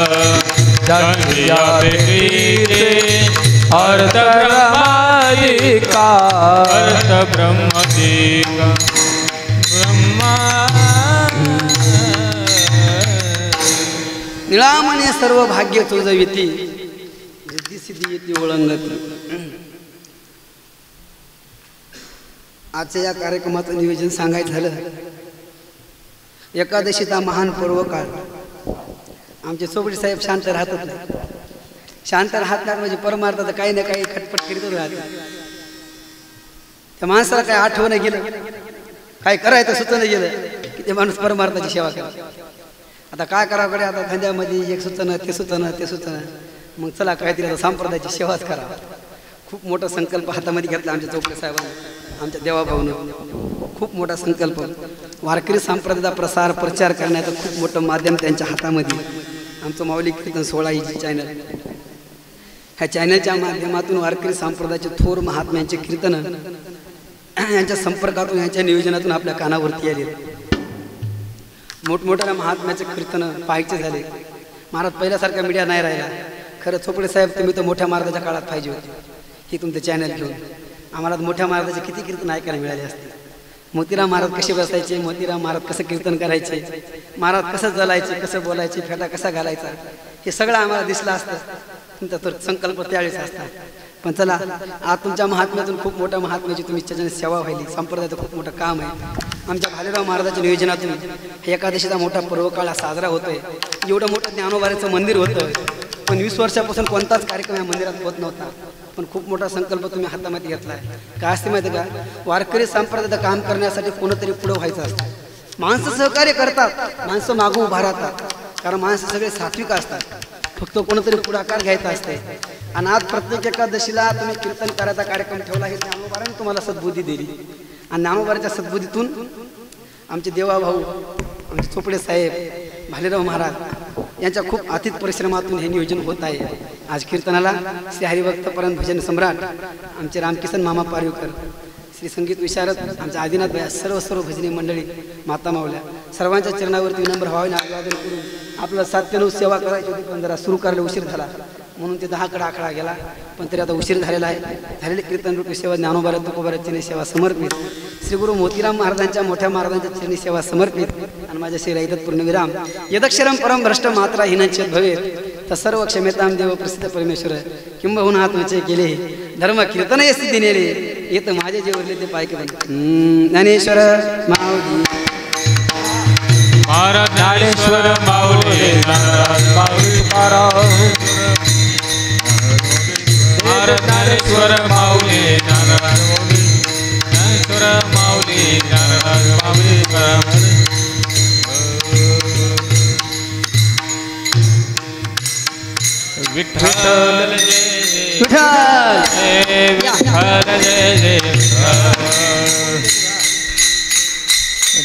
ज्यांची या भेटीचे अर्थ ब्रह्मदीका अर्थ ब्रह्मदीका ब्रह्मा निळामणे सर्व भाग्य तुझ येती रिद्धी सिद्धी येती ओळंगती. आजच्या या कार्यक्रमाचं नियोजन सांगायचं झालं, एकादशीचा महान पर्व काळ. आमचे चोपडी साहेब शांत राहतात नाही, शांत राहत नाही म्हणजे परमार्थाचं काही ना काही खटपट करीतच राहतात. त्या माणसाला काय आठवणं गेलं, काय करायचं सुचनं गेलं की ते माणूस परमार्थाची सेवा करा. आता काय करावं कडे, आता धंद्यामध्ये एक सुचनं ते सुचनं ते सुचनं, मग चला काहीतरी आता संप्रदायाची सेवाच करा. खूप मोठा संकल्प हातामध्ये घेतला आमच्या चौकडे साहेबांना, आमच्या देवाभाऊनं. खूप मोठा संकल्प, वारकरी संप्रदायाचा प्रसार प्रचार करण्याचं खूप मोठं माध्यम त्यांच्या हातामध्ये. आमचं माऊली कीर्तन 16 ही चॅनल, ह्या चॅनलच्या माध्यमातून वारकरी संप्रदायाचे थोर महात्म्यांचे कीर्तन यांच्या संपर्कातून यांच्या नियोजनातून आपल्या कानावरती आले. मोठमोठ्या महात्म्याचे कीर्तन पाहायचे झाले. महाराज पहिल्यासारखा मीडिया नाही राहिला. खरं चोपडे साहेब तुम्ही तर मोठ्या महाराजाच्या काळात पाहिजे होते. ही तुमचं चॅनल घेऊन आम्हाला मोठ्या महाराजाचे किती कीर्तन ऐकायला मिळाले असते. मोतीराम महाराज कसे बसायचे, मोतीराम महाराज कसं कीर्तन करायचे, महाराज कसं जलायचे, कसं बोलायचे, फेटा कसा घालायचा, हे सगळं आम्हाला दिसलं असतं. तुमचा तर संकल्प त्यावेळेस असतात. पण चला आज तुमच्या महात्म्यातून खूप मोठ्या महात्म्याची तुम्ही त्याच्याने सेवा व्हायली. संप्रदायाचं खूप मोठं काम आहे. आमच्या भालेराव महाराजाच्या नियोजनातून हे एकादशीचा मोठा पर्वकाळ साजरा होतोय. एवढं मोठं ज्ञानोबाचं मंदिर होतं, पण 20 वर्षापासून कोणताच कार्यक्रम या मंदिरात होत नव्हता. पण खूप मोठा संकल्प तुम्ही हातामध्ये घेतला आहे. काय असते माहिती का, वारकरी संप्रदायाचं काम करण्यासाठी कोणतरी पुढं व्हायचं असतं. माणसं सहकार्य करतात, माणसं मागं उभा राहतात, कारण माणसं सगळे सात्विक असतात. फक्त कोणतरी पुढाकार घ्यायचा असते. आणि आज प्रत्येक एकादशीला तुम्ही कीर्तन करायचा कार्यक्रम ठेवला, हे ज्ञानोबारांनी तुम्हाला सद्बुद्धी दिली. आणि ज्ञानोबाराच्या सद्बुद्धीतून आमचे देवाभाऊ, आमचे चोपडे साहेब, भालेराव महाराज यांच्या खूप अतिथ परिश्रमातून हे नियोजन होत आहे. आज कीर्तनाला श्री हरिभक्त परम भजन सम्राट आमचे रामकिसन मामा पारवीकर, श्री संगीत विशारद आमचे आदिनाथ भाई, सर्व भजनी मंडळी, माता मावल्या सर्वांच्या चरणावरती विनम्र भावाने अभिवादन करून आपलं 7 ते 9 सेवा करायची होती. पण जरा सुरू करायला उशीर झाला म्हणून ते 10 कडा आकडा गेला. पण तरी आता उशीर झालेला आहे. झालेली कीर्तन रूपी सेवा ज्ञानोबा तुकोबाराच्या चरणी सेवा समर्पित, श्री गुरु मोतीराम महाराजांच्या मोठ्या महाराजांच्या चरणी सेवा समर्पित. आणि माझ्या श्री राहिदत पूर्णविराम यदक्षरम परम भ्रष्ट मात्रा हिनच्छेद भवेत तसर्व क्षमेताम देव प्रसिद्ध परमेश्वर किंबहुना हात उंचे केले धर्म कीर्तन यस्ती दिनेले येत माझे जे उरले ते पायके बन. ज्ञानेश्वर माऊली महाराज ज्ञानेश्वर माऊली महाराज ज्ञानेश्वर माऊली ज्ञानेश्वर माऊली विठ्ठल विठ्ठल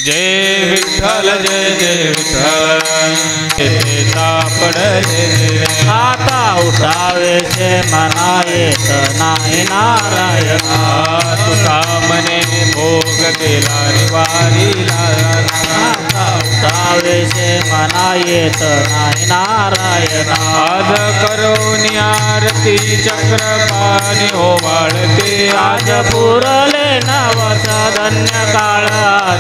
जय विठ्ठल जय जय विठ्ठल सापडले आता उठावे से मनायेत नाही नारायणा तुका मने भोग केला निवारीला आता उठावे से मनायेत नाही नारायणा आज करोनी आरती चक्रपाणी ओवाळते आज पुरले नवस धन्य काळ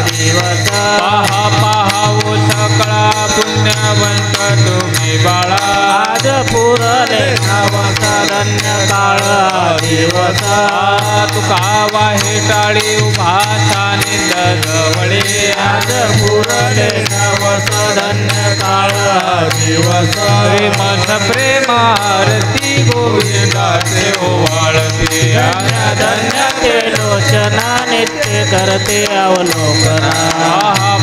दिवस पहा पहावो सकळा पुण्यवंत तुम्ही बाळा आज पुरले नवस धन्य काळ दिवस तुका वाहे टाळी उभा सानिंद जवळे आज पुरले नवस धन्य काळ दिवस प्रेमस प्रेमारती गोविंदाचे ओवाळते धन्य धन्य ते लोचना नित्य करते अवलोकना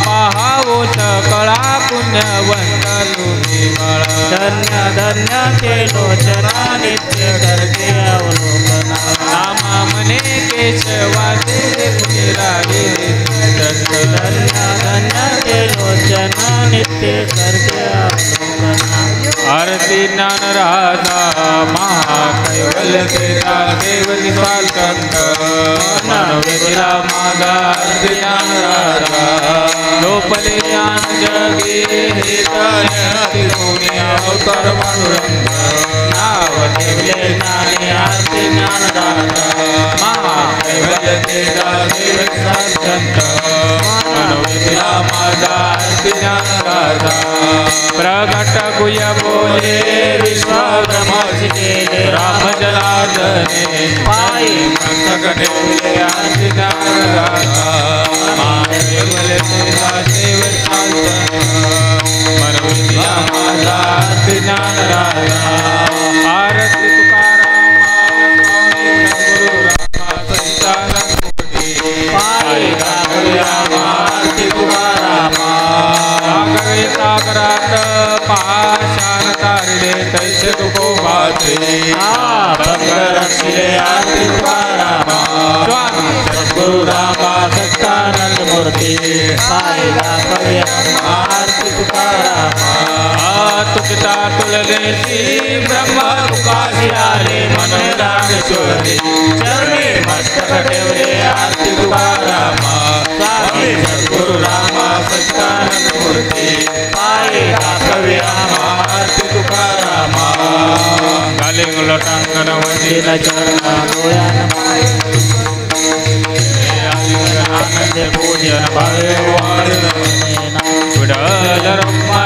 पहावो सकळा पुण्यवंत तुम्ही बाळा धन्य धन्य ते लोचना नित्य करते अवलोकना रामा मने केशवाचे पुनिरागे धन्य धन्य ते लोचन नित्य करते अवलोकना आरती ज्ञान राधा महाकैवल्य तेजा देवती स्वातंत्र मनोविद्या मागा आरती ज्ञान राधा लोपले ज्ञान जगी हितायति गुणी अवतार मनोरंग नाव ठेवले ज्ञानी आरती ज्ञान राधा महाकैवल्य तेजा देवती स्वातंत्र मनोविद्या मागा आरती ज्ञान राधा प्रगट गुय बोले विश्वब्रह्मसिते राम जलाधने पाई मस्तक ढेले आरती ज्ञान राधा महाकैवल्य तेजा देव मनोविद्या माता आरती ज्ञान राधा आरती तुकाराम गुरु रामा संचालन मूर्ती पाई राम आरती तुकाराम सागरात पाषाण तारिले तैसे तुको वाचे भंग रक्षिले आरती तुकाराम स्वामी सद्गुरु रामा सच्चिदानंद मूर्ति पाहिला कव्या आरती तुकाराम तुकिता तुलनेसी ब्रह्म तुकाशी आले मनोदानेश्वरी चरणी मस्तक ठेवले आरती तुकाराम स्वामी सद्गुरु रामा सच्चिदानंद मूर्ति पाहिला कव्या आरती तुकाराम कालिंग लोटांगण वंदिला चरणा गोयान आनंद पूजन भावे वाण विडल रम्मा